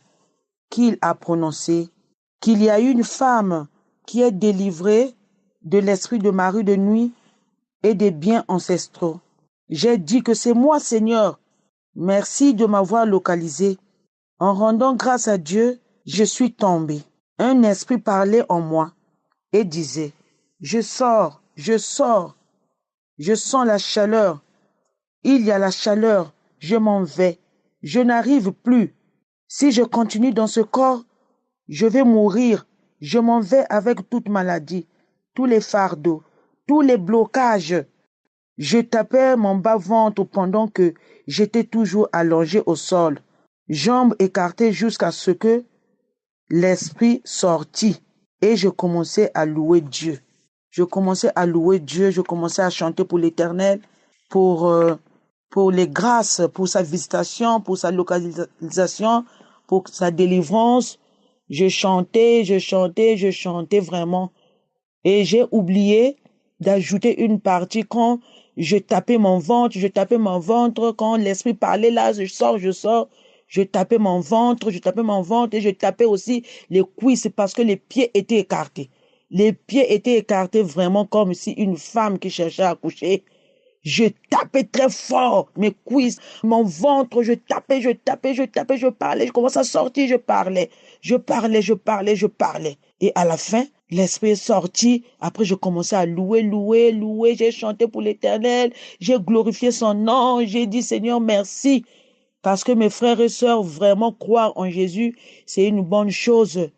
qu'il a prononcées, qu'il y a une femme qui est délivrée de l'esprit de mari de nuit et des biens ancestraux. J'ai dit que c'est moi, Seigneur. Merci de m'avoir localisé. En rendant grâce à Dieu, je suis tombé. Un esprit parlait en moi et disait, je sors, je sens la chaleur. Il y a la chaleur, je m'en vais, je n'arrive plus. Si je continue dans ce corps, je vais mourir. Je m'en vais avec toute maladie, tous les fardeaux, tous les blocages. Je tapais mon bas-ventre pendant que j'étais toujours allongé au sol, jambes écartées jusqu'à ce que l'esprit sortit et je commençais à louer Dieu. Je commençais à chanter pour l'Éternel, pour les grâces, pour sa visitation, pour sa localisation, pour sa délivrance. Je chantais vraiment. Et j'ai oublié d'ajouter une partie quand je tapais mon ventre, quand l'esprit parlait là, je sors. Je tapais mon ventre et je tapais aussi les cuisses parce que les pieds étaient écartés. Les pieds étaient écartés vraiment comme si une femme qui cherchait à coucher. Je tapais très fort mes cuisses, mon ventre, je tapais, je parlais, je commençais à sortir, je parlais. Et à la fin, l'esprit est sorti. Après, je commençais à louer. J'ai chanté pour l'Éternel. J'ai glorifié son nom. J'ai dit, Seigneur, merci. Parce que mes frères et sœurs, vraiment croire en Jésus, c'est une bonne chose.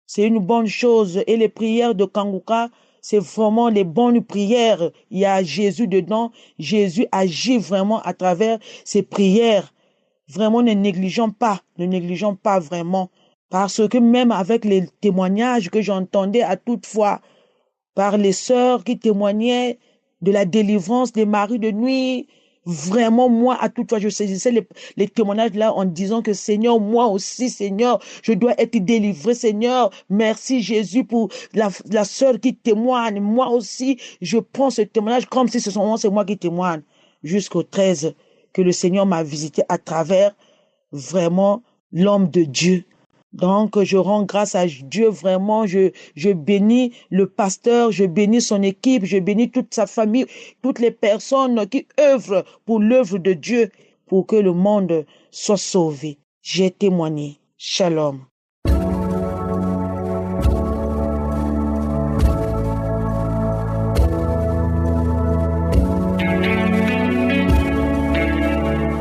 C'est une bonne chose. Et les prières de Kanguka, c'est vraiment les bonnes prières. Il y a Jésus dedans. Jésus agit vraiment à travers ces prières. Vraiment, ne négligeons pas vraiment. Parce que même avec les témoignages que j'entendais à toute fois, par les sœurs qui témoignaient de la délivrance des maris de nuit, vraiment, moi, à toute fois, je saisissais les témoignages là en disant que Seigneur, moi aussi, Seigneur, je dois être délivré, Seigneur. Merci Jésus pour la sœur qui témoigne. Moi aussi, je prends ce témoignage comme si c'est moi qui témoigne. Jusqu'au 13, que le Seigneur m'a visité à travers vraiment l'homme de Dieu. Donc, je rends grâce à Dieu, vraiment, je bénis le pasteur, je bénis son équipe, je bénis toute sa famille, toutes les personnes qui œuvrent pour l'œuvre de Dieu, pour que le monde soit sauvé. J'ai témoigné. Shalom.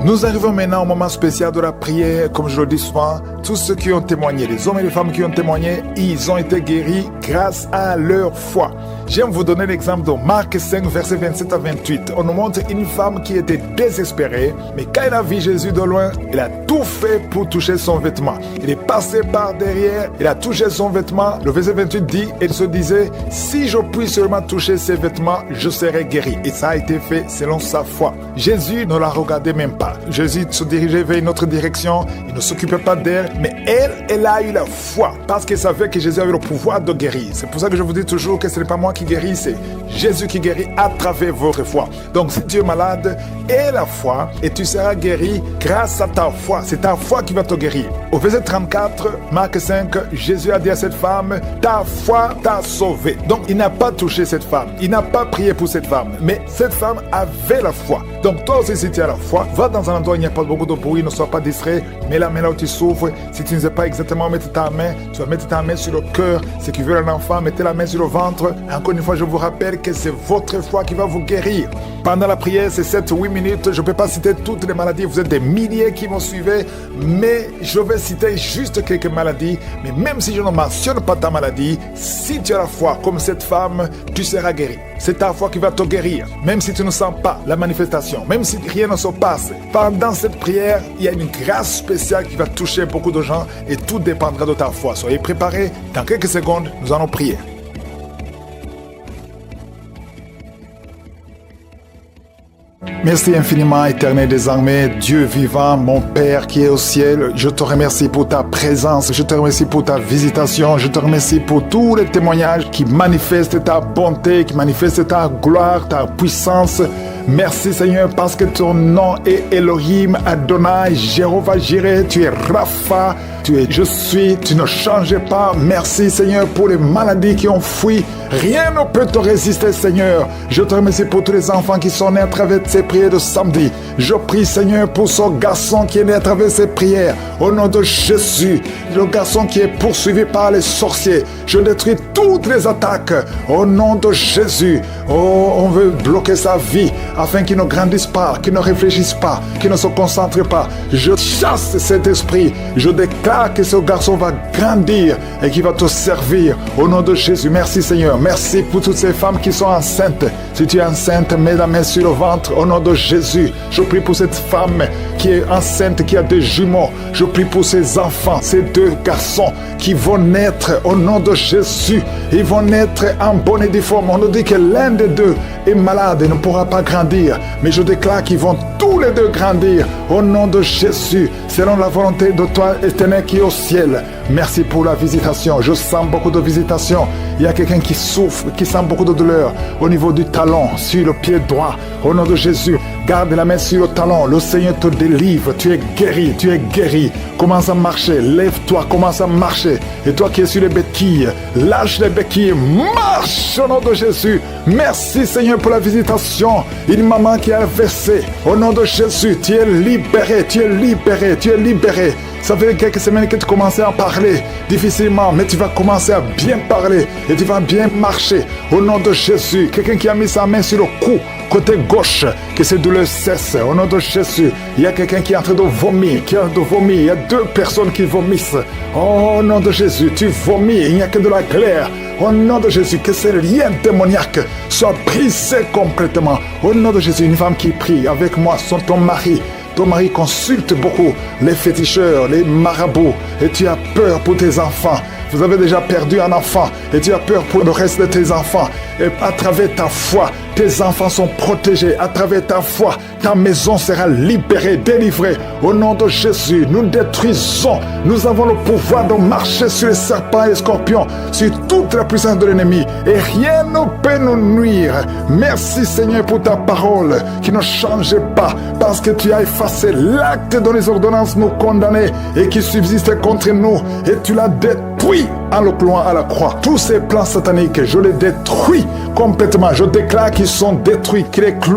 Nous arrivons maintenant au moment spécial de la prière. Comme je le dis souvent, tous ceux qui ont témoigné, les hommes et les femmes qui ont témoigné, ils ont été guéris grâce à leur foi. J'aime vous donner l'exemple de Marc 5, versets 27 à 28. On nous montre une femme qui était désespérée, mais quand elle a vu Jésus de loin, elle a tout fait pour toucher son vêtement. Il est passé par derrière, il a touché son vêtement. Le verset 28 dit, elle se disait, si je puis seulement toucher ses vêtements, je serai guéri. Et ça a été fait selon sa foi. Jésus ne la regardait même pas. Jésus se dirigeait vers une autre direction, il ne s'occupait pas d'elle, mais elle a eu la foi, parce qu'elle savait que Jésus avait le pouvoir de guérir. C'est pour ça que je vous dis toujours que ce n'est pas moi qui guéris, c'est Jésus qui guérit à travers votre foi. Donc si tu es malade, aie la foi et tu seras guéri grâce à ta foi. C'est ta foi qui va te guérir. Au verset 34, Marc 5, Jésus a dit à cette femme, ta foi t'a sauvé. Donc il n'a pas touché cette femme, il n'a pas prié pour cette femme, mais cette femme avait la foi. Donc toi aussi, si tu as la foi, va dans un endroit où il n'y a pas beaucoup de bruit, ne sois pas distrait, mets la main là où tu souffres. Si tu ne sais pas exactement mettre ta main, tu vas mettre ta main sur le cœur. Ceux qui veulent un enfant, mettez la main sur le ventre. Encore une fois, je vous rappelle que c'est votre foi qui va vous guérir. Pendant la prière, c'est 7-8 minutes. Je ne peux pas citer toutes les maladies. Vous êtes des milliers qui m'ont suivi, mais je vais citer juste quelques maladies. Mais même si je ne mentionne pas ta maladie, si tu as la foi comme cette femme, tu seras guéri. C'est ta foi qui va te guérir. Même si tu ne sens pas la manifestation, même si rien ne se passe, pendant cette prière, il y a une grâce spéciale qui va toucher beaucoup de gens et tout dépendra de ta foi. Soyez préparés. Dans quelques secondes, nous allons prier. Merci infiniment, éternel des armées, Dieu vivant, mon Père qui est au ciel. Je te remercie pour ta présence, je te remercie pour ta visitation, je te remercie pour tous les témoignages qui manifestent ta bonté, qui manifestent ta gloire, ta puissance. Merci Seigneur parce que ton nom est Elohim, Adonai, Jéhovah Jireh, tu es Rapha, tu es je suis, tu ne changes pas. Merci Seigneur pour les maladies qui ont fui. Rien ne peut te résister Seigneur. Je te remercie pour tous les enfants qui sont nés à travers ces prières de samedi. Je prie Seigneur pour ce garçon qui est né à travers ces prières. Au nom de Jésus, le garçon qui est poursuivi par les sorciers. Je détruis toutes les attaques. Au nom de Jésus. Oh, on veut bloquer sa vie afin qu'il ne grandisse pas, qu'il ne réfléchisse pas, qu'il ne se concentre pas. Je chasse cet esprit. Je déclare que ce garçon va grandir et qu'il va te servir. Au nom de Jésus. Merci Seigneur. Merci pour toutes ces femmes qui sont enceintes. Si tu es enceinte, mets la main sur le ventre. Au nom de Jésus. Je prie pour cette femme qui est enceinte, qui a des jumeaux. Je prie pour ces enfants, ces deux garçons qui vont naître au nom de Jésus. Ils vont naître en bonne et due forme. On nous dit que l'un des deux est malade et ne pourra pas grandir. Mais je déclare qu'ils vont tous les deux grandir au nom de Jésus, selon la volonté de toi, éternel, qui est au ciel. Merci pour la visitation. Je sens beaucoup de visitation. Il y a quelqu'un qui souffre, qui sent beaucoup de douleur au niveau du talon, sur le pied droit. Au nom de Jésus, garde la main sur le talon. Le Seigneur te délivre. Tu es guéri, tu es guéri. Commence à marcher. Lève-toi, commence à marcher. Et toi qui es sur les béquilles, lâche les béquilles. Marche au nom de Jésus. Merci Seigneur pour la visitation. Une maman qui a versé. Au nom de Jésus, tu es libéré, tu es libéré, tu es libéré. Ça fait quelques semaines que tu commençais à parler difficilement, mais tu vas commencer à bien parler et tu vas bien marcher. Au nom de Jésus, quelqu'un qui a mis sa main sur le cou, côté gauche, que ces douleurs cessent. Au nom de Jésus, il y a quelqu'un qui est en train de vomir, il y a 2 personnes qui vomissent. Au nom de Jésus, tu vomis, il n'y a que de la glaire. Au nom de Jésus, que ces liens démoniaques soient brisés complètement. Au nom de Jésus, une femme qui prie avec moi, ton mari. Ton mari consulte beaucoup les féticheurs, les marabouts, et tu as peur pour tes enfants. Vous avez déjà perdu un enfant et tu as peur pour le reste de tes enfants. Et à travers ta foi, tes enfants sont protégés. À travers ta foi, ta maison sera libérée, délivrée. Au nom de Jésus, nous détruisons. Nous avons le pouvoir de marcher sur les serpents et les scorpions, sur toute la puissance de l'ennemi. Et rien ne peut nous nuire. Merci Seigneur pour ta parole qui ne changeait pas, parce que tu as effacé l'acte dont les ordonnances nous condamnaient et qui subsistait contre nous. Et tu l'as détruit en le clouant à la croix. Tous ces plans sataniques, je les détruis complètement. Je déclare qu'ils sont détruits,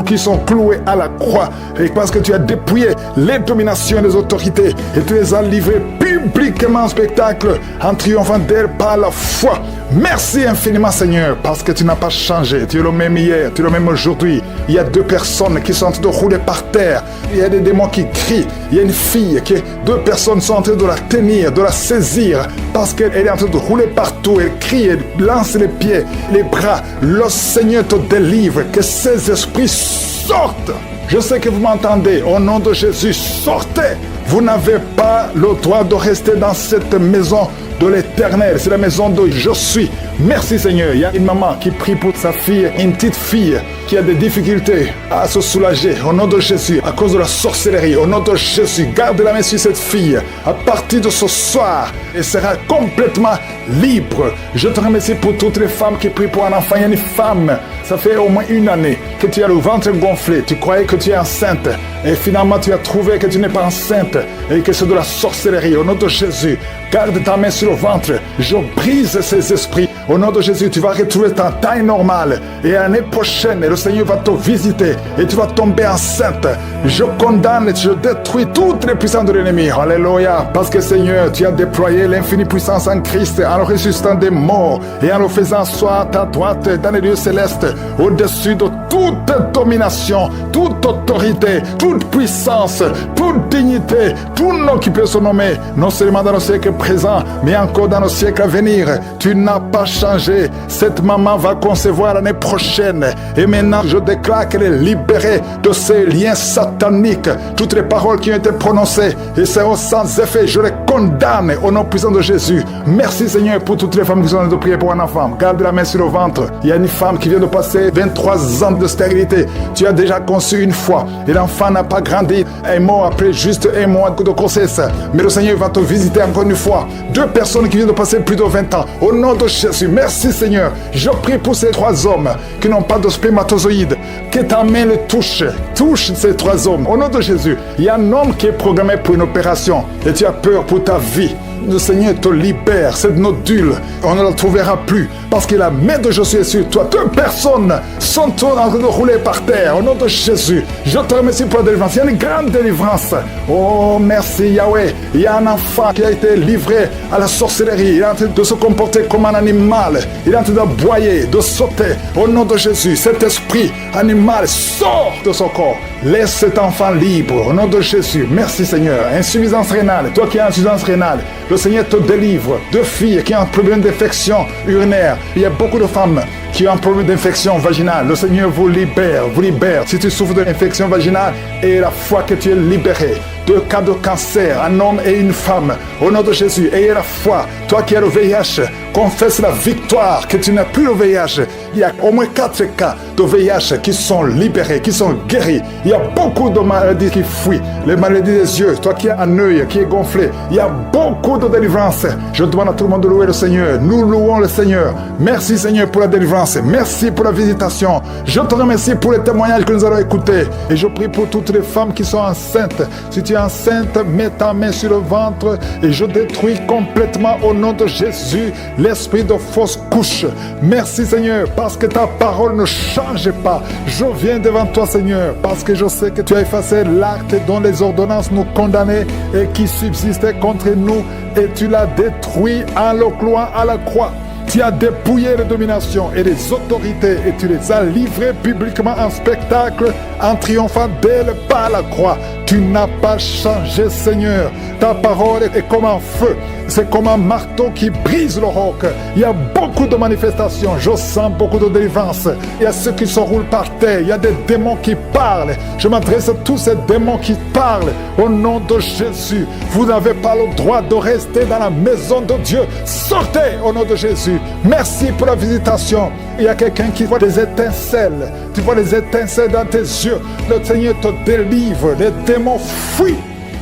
qu'ils sont cloués à la croix. Et parce que tu as dépouillé les dominations et les autorités et tu les as livrés publiquement en spectacle en triomphant d'elles par la foi. Merci infiniment Seigneur, parce que tu n'as pas changé. Tu es le même hier, tu es le même aujourd'hui. Il y a 2 personnes qui sont en train de rouler par terre. Il y a des démons qui crient. Il y a une fille qui, 2 personnes sont en train de la tenir, de la saisir, parce qu'elle est en train de rouler partout. Elle crie, elle lance les pieds, les bras. Le Seigneur te délivre, que ces esprits sortent. Je sais que vous m'entendez. Au nom de Jésus, sortez. Vous n'avez pas le droit de rester dans cette maison de l'Éternel. C'est la maison de je suis. Merci Seigneur. Il y a une maman qui prie pour sa fille, une petite fille qui a des difficultés à se soulager. Au nom de Jésus, à cause de la sorcellerie. Au nom de Jésus, garde la main sur cette fille. À partir de ce soir, elle sera complètement libre. Je te remercie pour toutes les femmes qui prient pour un enfant. Il y a une femme, ça fait au moins 1 année que tu as le ventre gonflé. Tu croyais que tu es enceinte. Et finalement, tu as trouvé que tu n'es pas enceinte et que c'est de la sorcellerie. Au nom de Jésus, garde ta main sur le ventre. Je brise ces esprits. Au nom de Jésus, tu vas retrouver ta taille normale. Et l'année prochaine, le Seigneur va te visiter et tu vas tomber enceinte. Je condamne et je détruis toutes les puissances de l'ennemi. Alléluia. Parce que Seigneur, tu as déployé l'infinie puissance en Christ en le ressuscitant des morts et en le faisant asseoir à ta droite dans les lieux célestes, au-dessus de toute domination, toute autorité, toute puissance, toute dignité, tout nom qui peut se nommer, non seulement dans le siècle présent, mais encore dans le siècle à venir. Tu n'as pas changé. Cette maman va concevoir l'année prochaine. Et maintenant, je déclare qu'elle est libérée de ces liens sataniques. Toutes les paroles qui ont été prononcées et seront sans effet, je les condamne au nom puissant de Jésus. Merci Seigneur pour toutes les femmes qui sont en train de prier pour un enfant. Garde la main sur le ventre. Il y a une femme qui vient de passer 23 ans de stérilité. Tu as déjà conçu une fois et l'enfant n'a pas grandi. Elle est mort après juste 1 mois de grossesse. Mais le Seigneur va te visiter encore une fois. 2 personnes qui viennent de passer plus de 20 ans. Au nom de Jésus, merci Seigneur. Je prie pour ces 3 hommes qui n'ont pas de spermatozoïdes. Que ta main le touche. Touche ces 3 hommes. Au nom de Jésus, il y a un homme qui est programmé pour une opération et tu as peur pour ta vie. Le Seigneur te libère, cette nodule, on ne la trouvera plus, parce que la main de Jésus est sur toi. 2 personnes sont en train de rouler par terre, au nom de Jésus. Je te remercie pour la délivrance, il y a une grande délivrance. Oh, merci Yahweh. Il y a un enfant qui a été livré à la sorcellerie, il est en train de se comporter comme un animal, il est en train d'aboyer, de sauter, au nom de Jésus. Cet esprit animal sort de son corps. Laisse cet enfant libre, au nom de Jésus. Merci Seigneur. Insuffisance rénale, toi qui as insuffisance rénale, le Seigneur te délivre. 2 filles qui ont un problème d'infection urinaire. Il y a beaucoup de femmes qui ont un problème d'infection vaginale. Le Seigneur vous libère, vous libère. Si tu souffres d'infection vaginale, et la foi que tu es libéré. 2 cas de cancer, un homme et une femme. Au nom de Jésus, ayez la foi. Toi qui as le VIH, confesse la victoire, que tu n'as plus le VIH. Il y a au moins 4 cas de VIH qui sont libérés, qui sont guéris. Il y a beaucoup de maladies qui fuient. Les maladies des yeux, toi qui as un œil qui est gonflé. Il y a beaucoup de délivrance. Je demande à tout le monde de louer le Seigneur. Nous louons le Seigneur. Merci Seigneur pour la délivrance. Merci pour la visitation. Je te remercie pour les témoignages que nous allons écouter. Et je prie pour toutes les femmes qui sont enceintes. Si tu es enceinte, mets ta main sur le ventre et je détruis complètement au nom de Jésus l'esprit de fausse couche. Merci Seigneur, parce que ta parole ne change pas. Je viens devant toi Seigneur, parce que je sais que tu as effacé l'acte dont les ordonnances nous condamnaient et qui subsistait contre nous, et tu l'as détruit en le clouant à la croix. Tu as dépouillé les dominations et les autorités et tu les as livrées publiquement en spectacle en triomphant d'elles par la croix. Tu n'as pas changé Seigneur. Ta parole est comme un feu. C'est comme un marteau qui brise le roc. Il y a beaucoup de manifestations. Je sens beaucoup de délivrance. Il y a ceux qui se roulent par terre. Il y a des démons qui parlent. Je m'adresse à tous ces démons qui parlent. Au nom de Jésus, vous n'avez pas le droit de rester dans la maison de Dieu. Sortez au nom de Jésus. Merci pour la visitation. Il y a quelqu'un qui voit des étincelles. Tu vois les étincelles dans tes yeux. Le Seigneur te délivre. Les démons fuient.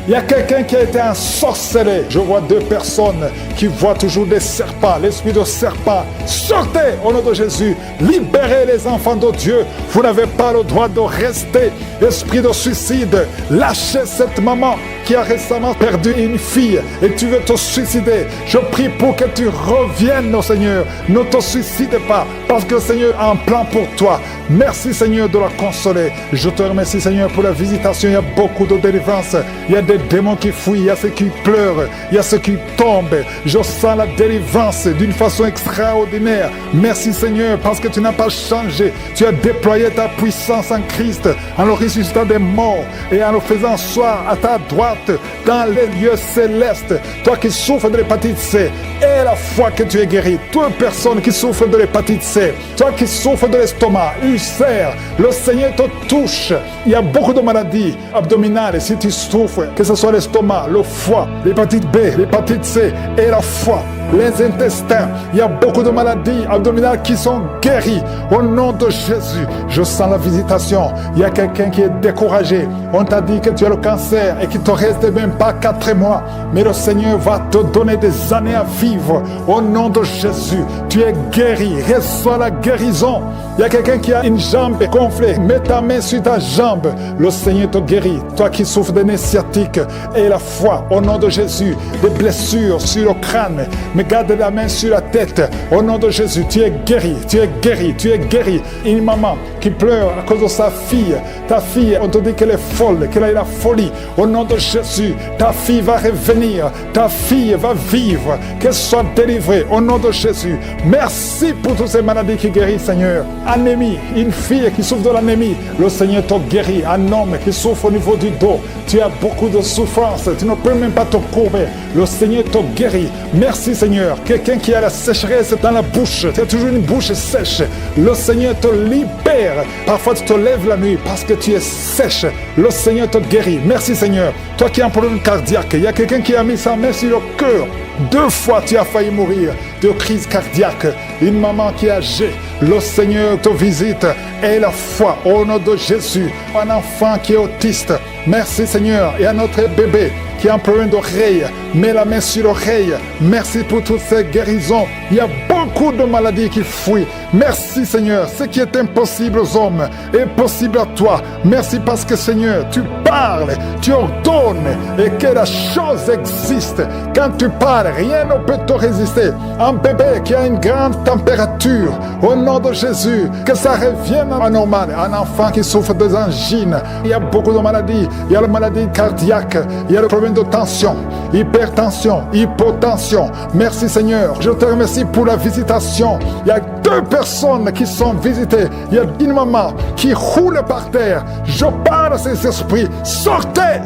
Il y a quelqu'un qui a été ensorcelé. Je vois 2 personnes qui voient toujours des serpents, l'esprit de serpent. Sortez au nom de Jésus. Libérez les enfants de Dieu. Vous n'avez pas le droit de rester. Esprit de suicide, lâchez cette maman qui a récemment perdu une fille et tu veux te suicider. Je prie pour que tu reviennes au Seigneur. Ne te suicide pas parce que le Seigneur a un plan pour toi. Merci Seigneur de la consoler. Je te remercie Seigneur pour la visitation. Il y a beaucoup de délivrance. Il y a des démons qui fuient, il y a ceux qui pleurent, il y a ceux qui tombent. Je sens la délivrance d'une façon extraordinaire. Merci Seigneur parce que tu n'as pas changé. Tu as déployé ta puissance en Christ en le ressuscitant des morts et en le faisant asseoir à ta droite dans les lieux célestes. Toi qui souffres de l'hépatite C, et la foi que tu es guéri. Toute personne qui souffre de l'hépatite C, toi qui souffres de l'estomac, ulcère, le Seigneur te touche. Il y a beaucoup de maladies abdominales. Si tu souffres, que ce soit l'estomac, le foie, l'hépatite B, l'hépatite C et la foi, les intestins, il y a beaucoup de maladies abdominales qui sont guéries. Au nom de Jésus, je sens la visitation. Il y a quelqu'un qui est découragé. On t'a dit que tu as le cancer et qu'il te reste même pas 4 mois. Mais le Seigneur va te donner des années à vivre. Au nom de Jésus, tu es guéri. Reçois la guérison. Il y a quelqu'un qui a une jambe gonflée. Mets ta main sur ta jambe. Le Seigneur te guérit. Toi qui souffres de nez sciatique et la foi, au nom de Jésus, des blessures sur le crâne. Mais garde la main sur la tête. Au nom de Jésus, tu es guéri. Tu es guéri. Tu es guéri. Une maman qui pleure à cause de sa fille. Ta fille, on te dit qu'elle est folle, qu'elle a la folie. Au nom de Jésus, ta fille va revenir. Ta fille va vivre. Qu'elle soit délivrée. Au nom de Jésus. Merci pour toutes ces maladies qui guérissent, Seigneur. Anémie, une fille qui souffre de l'anémie, le Seigneur te guérit. Un homme qui souffre au niveau du dos, tu as beaucoup de souffrance, tu ne peux même pas te courber, le Seigneur te guérit. Merci Seigneur. Quelqu'un qui a la sécheresse dans la bouche, tu as toujours une bouche sèche, le Seigneur te libère. Parfois tu te lèves la nuit parce que tu es sèche, le Seigneur te guérit. Merci Seigneur. Toi qui as un problème cardiaque, il y a quelqu'un qui a mis sa main sur le cœur. 2 fois tu as failli mourir de crise cardiaque. Une maman qui est âgée, le Seigneur te visite et la foi au nom de Jésus. Un enfant qui est autiste, merci Seigneur. Et un autre bébé qui a un problème d'oreille, mets la main sur l'oreille. Merci pour toutes ces guérisons. Il y a beaucoup de maladies qui fuient. Merci Seigneur. Ce qui est impossible aux hommes est possible à toi. Merci parce que Seigneur, tu parles, tu ordonnes et que la chose existe. Quand tu parles, rien ne peut te résister. Un bébé qui a une grande température, au nom de Jésus, que ça revienne à normal. Un enfant qui souffre des angines. Il y a beaucoup de maladies. Il y a la maladie cardiaque. Il y a le problème de tension, hypertension, hypotension. Merci Seigneur. Je te remercie pour la visitation. Il y a 2 personnes qui sont visitées. Il y a une maman qui roule par terre. Je parle à ces esprits. Sortez!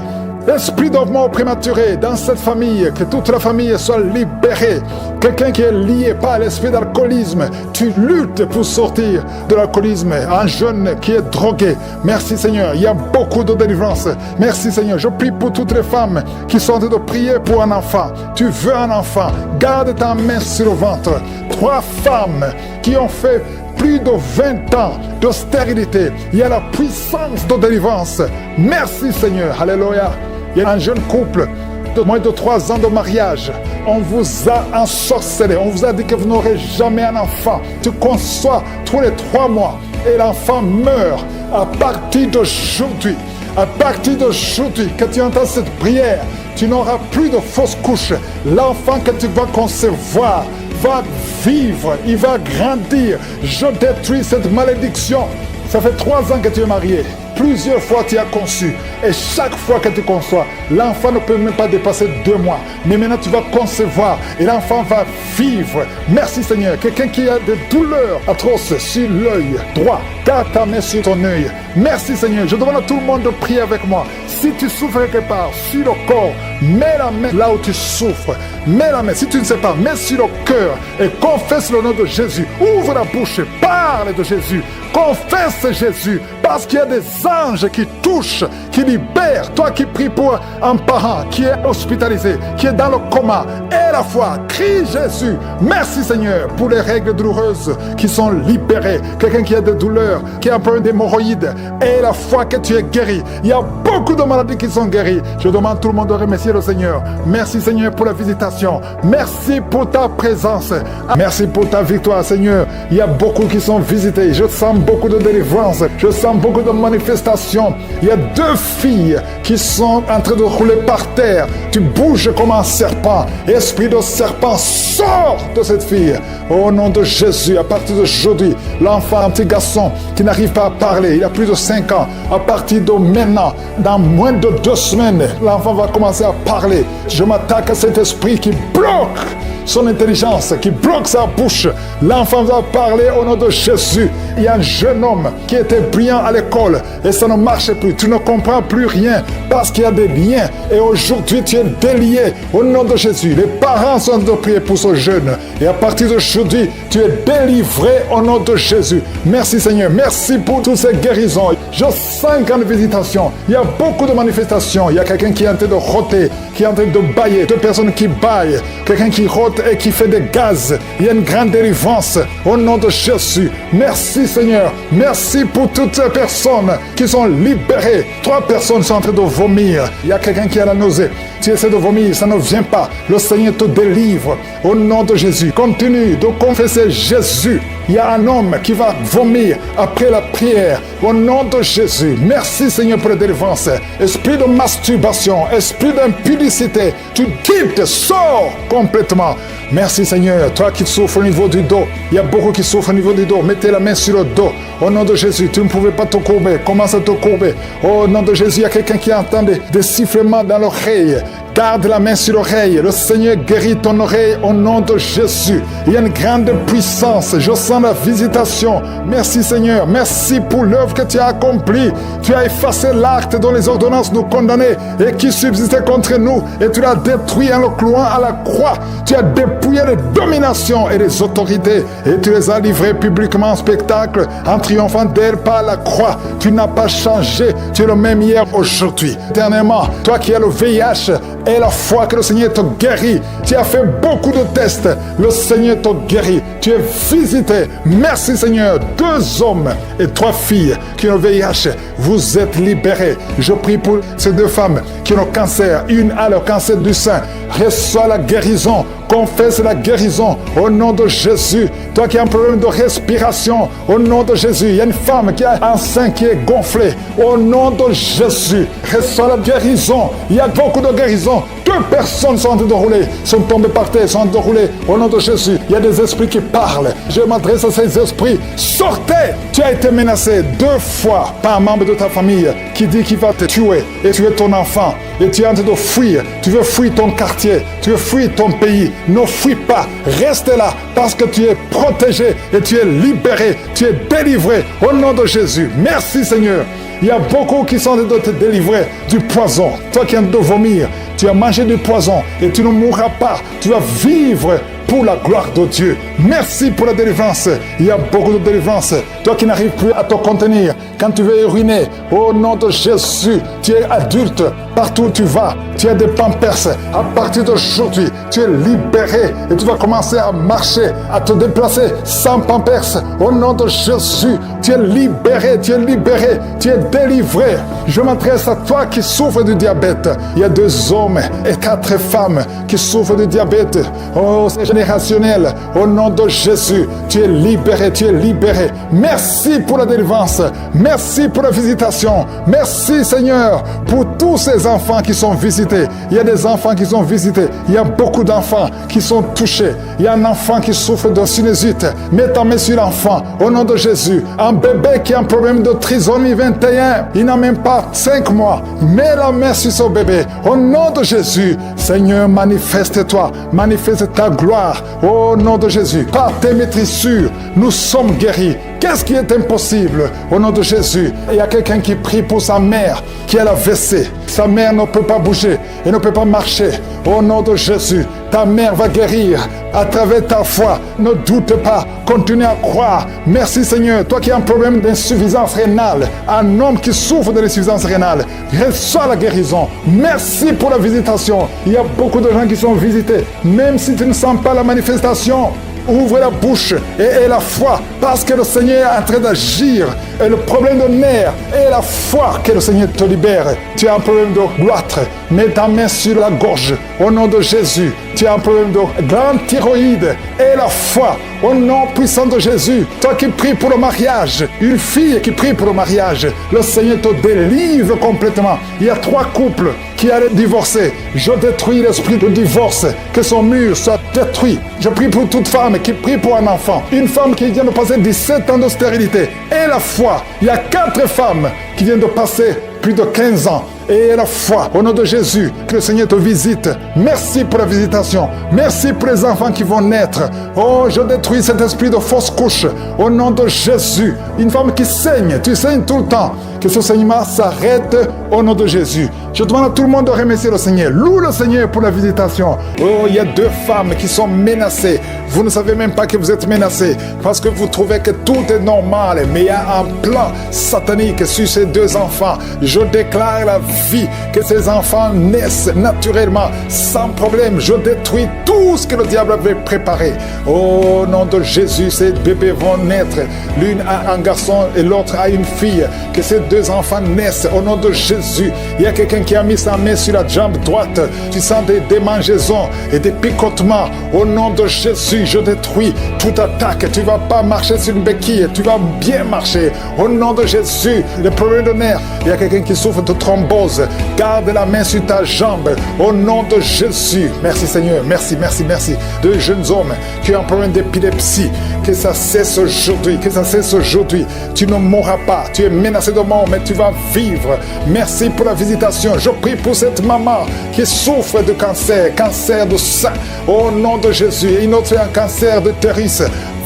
Esprit de mort prématuré dans cette famille, que toute la famille soit libérée. Quelqu'un qui est lié par l'esprit d'alcoolisme, tu luttes pour sortir de l'alcoolisme. Un jeune qui est drogué, merci Seigneur, il y a beaucoup de délivrance. Merci Seigneur, je prie pour toutes les femmes qui sont en train de prier pour un enfant. Tu veux un enfant, garde ta main sur le ventre. 3 femmes qui ont fait plus de 20 ans de stérilité. Il y a la puissance de délivrance. Merci Seigneur, alléluia. Il y a un jeune couple de moins de 3 ans de mariage. On vous a ensorcelé. On vous a dit que vous n'aurez jamais un enfant. Tu conçois tous les 3 mois et l'enfant meurt. À partir d'aujourd'hui, à partir d'aujourd'hui, que tu entends cette prière, tu n'auras plus de fausses couches. L'enfant que tu vas concevoir va vivre, il va grandir. Je détruis cette malédiction. Ça fait 3 ans que tu es marié. Plusieurs fois tu as conçu. Et chaque fois que tu conçois, l'enfant ne peut même pas dépasser 2 mois. Mais maintenant tu vas concevoir et l'enfant va vivre. Merci Seigneur. Quelqu'un qui a des douleurs atroces sur l'œil droit, garde ta main sur ton œil. Merci Seigneur. Je demande à tout le monde de prier avec moi. Si tu souffres quelque part sur le corps, mets la main là où tu souffres. Mets la main. Si tu ne sais pas, mets sur le cœur et confesse le nom de Jésus. Ouvre la bouche et parle de Jésus. Confesse Jésus, parce qu'il y a des anges qui touchent, qui libèrent. Toi qui pries pour un parent qui est hospitalisé, qui est dans le coma, et la foi, crie Jésus. Merci Seigneur pour les règles douloureuses qui sont libérées. Quelqu'un qui a des douleurs, qui a un peu d'hémorroïdes, et la foi que tu es guéri. Il y a beaucoup de maladies qui sont guéries. Je demande à tout le monde de remercier le Seigneur. Merci Seigneur pour la visitation. Merci pour ta présence. Merci pour ta victoire Seigneur. Il y a beaucoup qui sont visités. Je sens beaucoup de délivrance. Je sens beaucoup de manifestations. Il y a 2 filles qui sont en train de rouler par terre. Tu bouges comme un serpent. Esprit de serpent, sors de cette fille. Au nom de Jésus, à partir d'aujourd'hui, l'enfant, un petit garçon qui n'arrive pas à parler, il a plus de 5 ans. À partir de maintenant, dans moins de 2 semaines, l'enfant va commencer à parler. Je m'attaque à cet esprit qui bloque son intelligence, qui bloque sa bouche. L'enfant va parler au nom de Jésus. Il y a un jeune homme qui était brillant à l'école et ça ne marche plus. Tu ne comprends plus rien parce qu'il y a des liens. Et aujourd'hui, tu es délié au nom de Jésus. Les parents sont de prier pour ce jeune. Et à partir d'aujourd'hui, tu es délivré au nom de Jésus. Merci Seigneur. Merci pour toutes ces guérisons. Je sens une grande visitation. Il y a beaucoup de manifestations. Il y a quelqu'un qui est en train de rôter, qui est en train de bailler. 2 personnes qui baillent. Quelqu'un qui rôte et qui fait des gaz. Il y a une grande délivrance au nom de Jésus. Merci Seigneur. Merci pour toutes ces personnes qui sont libérées. 3 personnes sont en train de vomir. Il y a quelqu'un qui a la nausée. Tu essaies de vomir, ça ne vient pas. Le Seigneur te délivre au nom de Jésus. Continue de confesser Jésus. Il y a un homme qui va vomir après la prière au nom de Jésus. Merci Seigneur pour la délivrance. Esprit de masturbation, esprit d'impudicité, tu quittes, sors complètement. Merci Seigneur. Toi qui souffres au niveau du dos, il y a beaucoup qui souffrent au niveau du dos. Mettez la main sur le dos. Au nom de Jésus, tu ne pouvais pas te courber. Commence à te courber. Au nom de Jésus, il y a quelqu'un qui entend des sifflements dans l'oreille. Garde la main sur l'oreille. Le Seigneur guérit ton oreille au nom de Jésus. Il y a une grande puissance. Je sens la visitation. Merci Seigneur. Merci pour l'œuvre que tu as accomplie. Tu as effacé l'acte dont les ordonnances nous condamnaient et qui subsistait contre nous. Et tu l'as détruit en le clouant à la croix. Tu as dépouillé les dominations et les autorités. Et tu les as livrées publiquement en spectacle en triomphant d'elles par la croix. Tu n'as pas changé. Tu es le même hier, aujourd'hui. Éternellement, toi qui as le VIH, et la foi que le Seigneur te guérit. Tu as fait beaucoup de tests. Le Seigneur te guérit. Tu es visité. Merci Seigneur. 2 hommes et 3 filles qui ont le VIH. Vous êtes libérés. Je prie pour ces 2 femmes qui ont le cancer. Une a le cancer du sein. Reçois la guérison. Confesse la guérison au nom de Jésus. Toi qui as un problème de respiration, au nom de Jésus. Il y a une femme qui a un sein qui est gonflé. Au nom de Jésus. Reçois la guérison. Il y a beaucoup de guérisons. 2 personnes sont en train de rouler, sont tombées par terre, sont en train de rouler. Au nom de Jésus, il y a des esprits qui parlent. Je m'adresse à ces esprits. Sortez! Tu as été menacé 2 fois par un membre de ta famille qui dit qu'il va te tuer et tuer ton enfant. Et tu es en train de fuir. Tu veux fuir ton quartier. Tu veux fuir ton pays. Ne fuis pas. Reste là parce que tu es protégé et tu es libéré. Tu es délivré au nom de Jésus. Merci Seigneur. Il y a beaucoup qui sont en train de te délivrer du poison. Toi qui es en train de vomir, tu as mangé du poison et tu ne mourras pas. Tu vas vivre pour la gloire de Dieu. Merci pour la délivrance. Il y a beaucoup de délivrance. Toi qui n'arrives plus à te contenir, quand tu veux uriner, au nom de Jésus, tu es adulte. Partout où tu vas, tu as des pampers. À partir d'aujourd'hui, tu es libéré et tu vas commencer à marcher, à te déplacer sans pampers. Au nom de Jésus, tu es libéré, tu es libéré, tu es délivré. Je m'adresse à toi qui souffres du diabète. Il y a 2 hommes et 4 femmes qui souffrent du diabète. Oh, c'est général. générationnel. Au nom de Jésus, tu es libéré, tu es libéré. Merci pour la délivrance. Merci pour la visitation. Merci Seigneur pour tous ces enfants qui sont visités. Il y a des enfants qui sont visités. Il y a beaucoup d'enfants qui sont touchés. Il y a un enfant qui souffre de sinusite. Mets ta main sur l'enfant. Au nom de Jésus. Un bébé qui a un problème de trisomie 21. Il n'a même pas 5 mois. Mets la main sur ce bébé. Au nom de Jésus. Seigneur, manifeste-toi. Manifeste ta gloire. Au nom de Jésus. Par tes maîtrissures, nous sommes guéris. Qu'est-ce qui est impossible? Au nom de Jésus. Il y a quelqu'un qui prie pour sa mère qui a la WC. Sa mère ne peut pas bouger et ne peut pas marcher. Au nom de Jésus, ta mère va guérir à travers ta foi. Ne doute pas, continue à croire. Merci Seigneur, toi qui as un problème d'insuffisance rénale, un homme qui souffre de l'insuffisance rénale, reçois la guérison. Merci pour la visitation. Il y a beaucoup de gens qui sont visités, même si tu ne sens pas la manifestation. Ouvre la bouche et aie la foi parce que le Seigneur est en train d'agir. Et le problème de nerfs est la foi que le Seigneur te libère. Tu as un problème de goitre, mets ta main sur la gorge au nom de Jésus. Tu as un problème de grande thyroïde et la foi au nom puissant de Jésus. Toi qui pries pour le mariage, une fille qui prie pour le mariage, le Seigneur te délivre complètement. Il y a 3 couples qui allaient divorcer. Je détruis l'esprit de divorce, que son mur soit détruit. Je prie pour toute femme qui prie pour un enfant. Une femme qui vient de passer 17 ans de stérilité. Et la foi. Il y a 4 femmes qui viennent de passer plus de 15 ans. Et la foi, au nom de Jésus, que le Seigneur te visite. Merci pour la visitation. Merci pour les enfants qui vont naître. Oh, je détruis cet esprit de fausse couche. Au nom de Jésus. Une femme qui saigne, tu saignes tout le temps. Que ce saignement s'arrête au nom de Jésus. Je demande à tout le monde de remercier le Seigneur. Loue le Seigneur pour la visitation. Oh, il y a 2 femmes qui sont menacées. Vous ne savez même pas que vous êtes menacés parce que vous trouvez que tout est normal. Mais il y a un plan satanique sur ces 2 enfants. Je déclare la vie, que ces enfants naissent naturellement, sans problème. Je détruis tout ce que le diable avait préparé. Au nom de Jésus, ces bébés vont naître. L'une a un garçon et l'autre a une fille. Que ces 2 enfants naissent au nom de Jésus. Il y a quelqu'un qui a mis sa main sur la jambe droite. Tu sens des démangeaisons et des picotements. Au nom de Jésus, je détruis toute attaque. Tu ne vas pas marcher sur une béquille. Tu vas bien marcher. Au nom de Jésus, les problèmes de nerfs. Il y a quelqu'un qui souffre de thrombose. Garde la main sur ta jambe. Au nom de Jésus. Merci Seigneur. Merci, merci, merci. 2 jeunes hommes qui ont un problème d'épilepsie. Que ça cesse aujourd'hui. Que ça cesse aujourd'hui. Tu ne mourras pas. Tu es menacé de mort, mais tu vas vivre. Merci pour la visitation. Je prie pour cette maman qui souffre de cancer. Cancer de sein. Au nom de Jésus. Et une autre un cancer de l'utérus.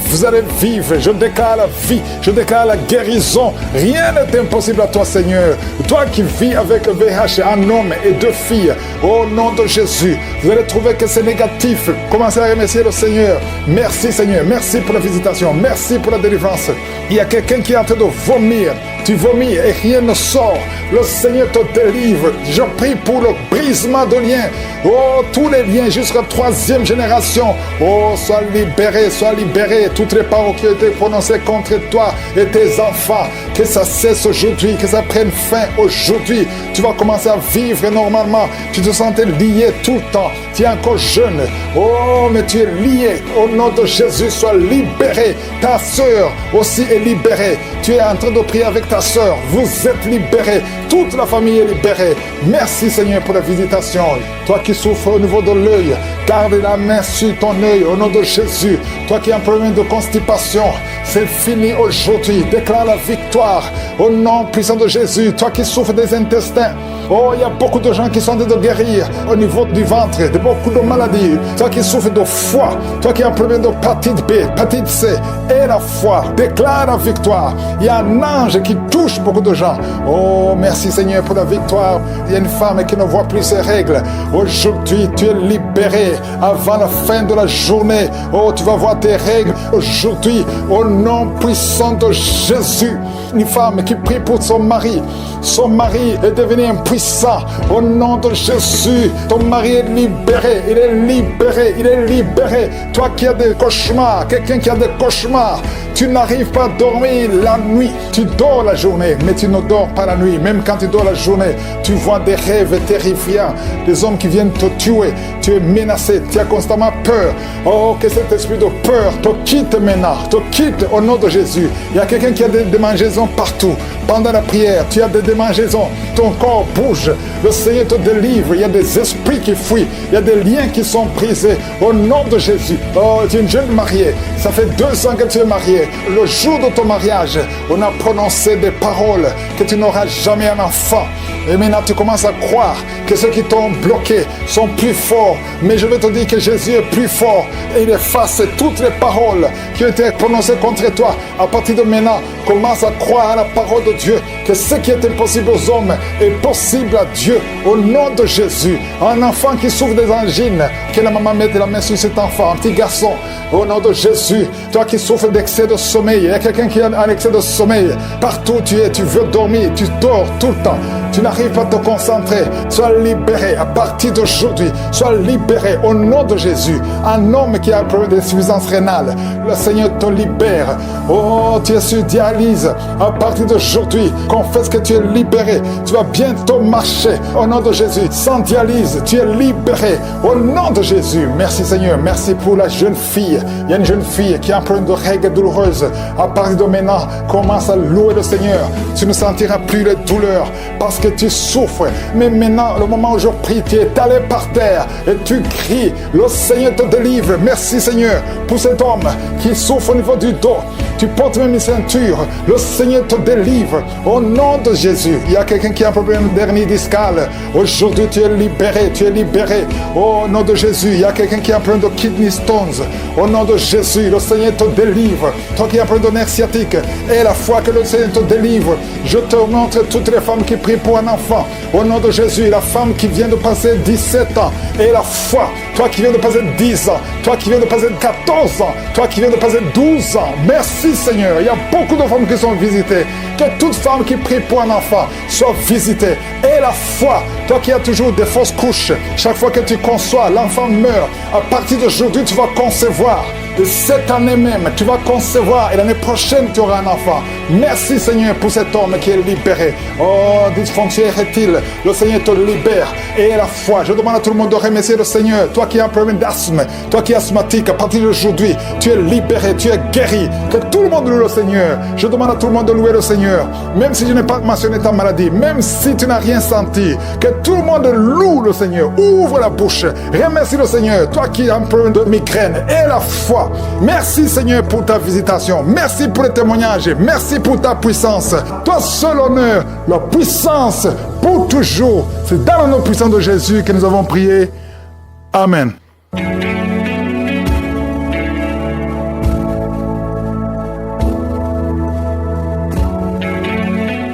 Vous allez vivre. Je déclare la vie. Je déclare la guérison. Rien n'est impossible à toi, Seigneur. Toi qui vis avec le VIH, un homme et 2 filles. Au nom de Jésus. Vous allez trouver que c'est négatif. Commencez à remercier le Seigneur. Merci, Seigneur. Merci pour la visitation. Merci pour la délivrance. Il y a quelqu'un qui est en train de vomir. Tu vomis et rien ne sort. Le Seigneur te délivre. Je prie pour le brisement de liens. Oh, tous les liens jusqu'à 3e génération. Oh, sois libéré, sois libéré. Toutes les paroles qui ont été prononcées contre toi et tes enfants. Que ça cesse aujourd'hui, que ça prenne fin aujourd'hui. Tu vas commencer à vivre normalement. Tu te sentais lié tout le temps. Tu es encore jeune. Oh, mais tu es lié. Au nom de Jésus, sois libéré. Ta sœur aussi est libérée. Tu es en train de prier avec ta sœur. Vous êtes libérés. Toute la famille est libérée. Merci Seigneur pour la visitation. Toi qui souffres au niveau de l'œil, garde la main sur ton œil au nom de Jésus. Toi qui as un problème de constipation, c'est fini aujourd'hui. Déclare la victoire au nom puissant de Jésus. Toi qui souffres des intestins, oh, il y a beaucoup de gens qui sont en train de guérir au niveau du ventre, de beaucoup de maladies. Toi qui souffres de foie, toi qui as un problème de hépatite B, hépatite C, et la foi, déclare la victoire. Il y a un ange qui touche beaucoup de gens. Oh, merci Seigneur pour la victoire. Il y a une femme qui ne voit plus ses règles. Aujourd'hui, tu es libéré avant la fin de la journée. Oh, tu vas voir tes règles aujourd'hui au nom puissant de Jésus. Une femme qui prie pour son mari. Son mari est devenu impuissant puissant. Au nom de Jésus, ton mari est libéré, il est libéré, il est libéré. Toi qui as des cauchemars, quelqu'un qui a des cauchemars, tu n'arrives pas à dormir la nuit. Tu dors la journée, mais tu ne dors pas la nuit. Même quand tu dors la journée, tu vois des rêves terrifiants, des hommes qui viennent te tuer. Tu es menacé, tu as constamment peur. Oh, que cet esprit de peur te quitte maintenant, te quitte au nom de Jésus. Il y a quelqu'un qui a des démangeaisons partout. Pendant la prière, tu as des démangeaisons. Ton corps bouge. Le Seigneur te délivre. Il y a des esprits qui fuient. Il y a des liens qui sont brisés. Au nom de Jésus. Oh, tu es une jeune mariée. Ça fait 2 ans que tu es mariée. Le jour de ton mariage, on a prononcé des paroles que tu n'auras jamais un enfant. Et maintenant, tu commences à croire que ceux qui t'ont bloqué sont plus forts. Mais je veux te dire que Jésus est plus fort. Et il efface toutes les paroles qui ont été prononcées contre toi. À partir de maintenant, commence à croire à la parole de Dieu. Que ce qui est impossible aux hommes est possible à Dieu. Au nom de Jésus. Un enfant qui souffre des angines, que la maman mette la main sur cet enfant, un petit garçon. Au nom de Jésus. Toi qui souffres d'excès de sommeil. Il y a quelqu'un qui a un excès de sommeil. Partout où tu es, tu veux dormir. Tu dors tout le temps. Tu n'arrives pas à te concentrer. Sois libéré à partir d'aujourd'hui. Sois libéré au nom de Jésus. Un homme qui a un problème d'insuffisance rénale, le Seigneur te libère. Oh, tu es sur dialyse. À partir d'aujourd'hui, confesse que tu es libéré. Tu vas bientôt marcher au nom de Jésus. Sans dialyse, tu es libéré au nom de Jésus. Merci Seigneur. Merci pour la jeune fille. Il y a une jeune fille qui a un problème de règles douloureuses. À partir de maintenant, commence à louer le Seigneur. Tu ne sentiras plus les douleurs parce que tu souffres. Mais maintenant, le moment où je prie, tu es allé par terre et tu cries. Le Seigneur te délivre. Merci Seigneur pour cet homme qui souffre au niveau du dos. Tu portes même une ceinture. Le Seigneur te délivre au nom de Jésus. Il y a quelqu'un qui a un problème d'hernie discale. Aujourd'hui, tu es libéré. Tu es libéré au nom de Jésus. Il y a quelqu'un qui a un problème de kidney stones. Au nom de Jésus, le Seigneur te délivre. Toi qui as un problème de nerf sciatique, et la foi que le Seigneur te délivre. Je te montre toutes les femmes qui prient pour un enfant. Au nom de Jésus, la femme qui vient de passer 17 ans, et la foi. Toi qui viens de passer 10 ans, toi qui viens de passer 14 ans, toi qui viens de passer 12 ans. Merci Seigneur. Il y a beaucoup de femmes qui sont visitées. Que toute femme qui prie pour un enfant soit visitée. Et la foi, toi qui as toujours des fausses couches, chaque fois que tu conçois, l'enfant meurt. À partir d'aujourd'hui, tu vas concevoir. Et cette année même, tu vas concevoir. Et l'année prochaine, tu auras un enfant. Merci Seigneur pour cet homme qui est libéré. Oh, dysfonction érectile, le Seigneur te libère. Et la foi, je demande à tout le monde de remercier le Seigneur. Toi qui as un problème d'asthme, toi qui es asthmatique, à partir d'aujourd'hui, tu es libéré, tu es guéri. Que tout le monde loue le Seigneur. Je demande à tout le monde de louer le Seigneur. Même si je n'ai pas mentionné ta maladie, même si tu n'as rien senti, que tout le monde loue le Seigneur. Ouvre la bouche. Remercie le Seigneur. Toi qui as un problème de migraine, et la foi. Merci Seigneur pour ta visitation. Merci pour le témoignage. Merci pour ta puissance. Toi seul honneur, la puissance pour toujours. C'est dans le nom puissant de Jésus que nous avons prié. Amen.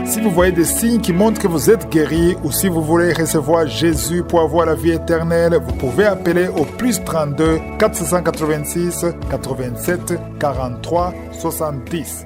Si vous voyez des signes qui montrent que vous êtes guéri ou si vous voulez recevoir Jésus pour avoir la vie éternelle, vous pouvez appeler au +32 486 87 43 70.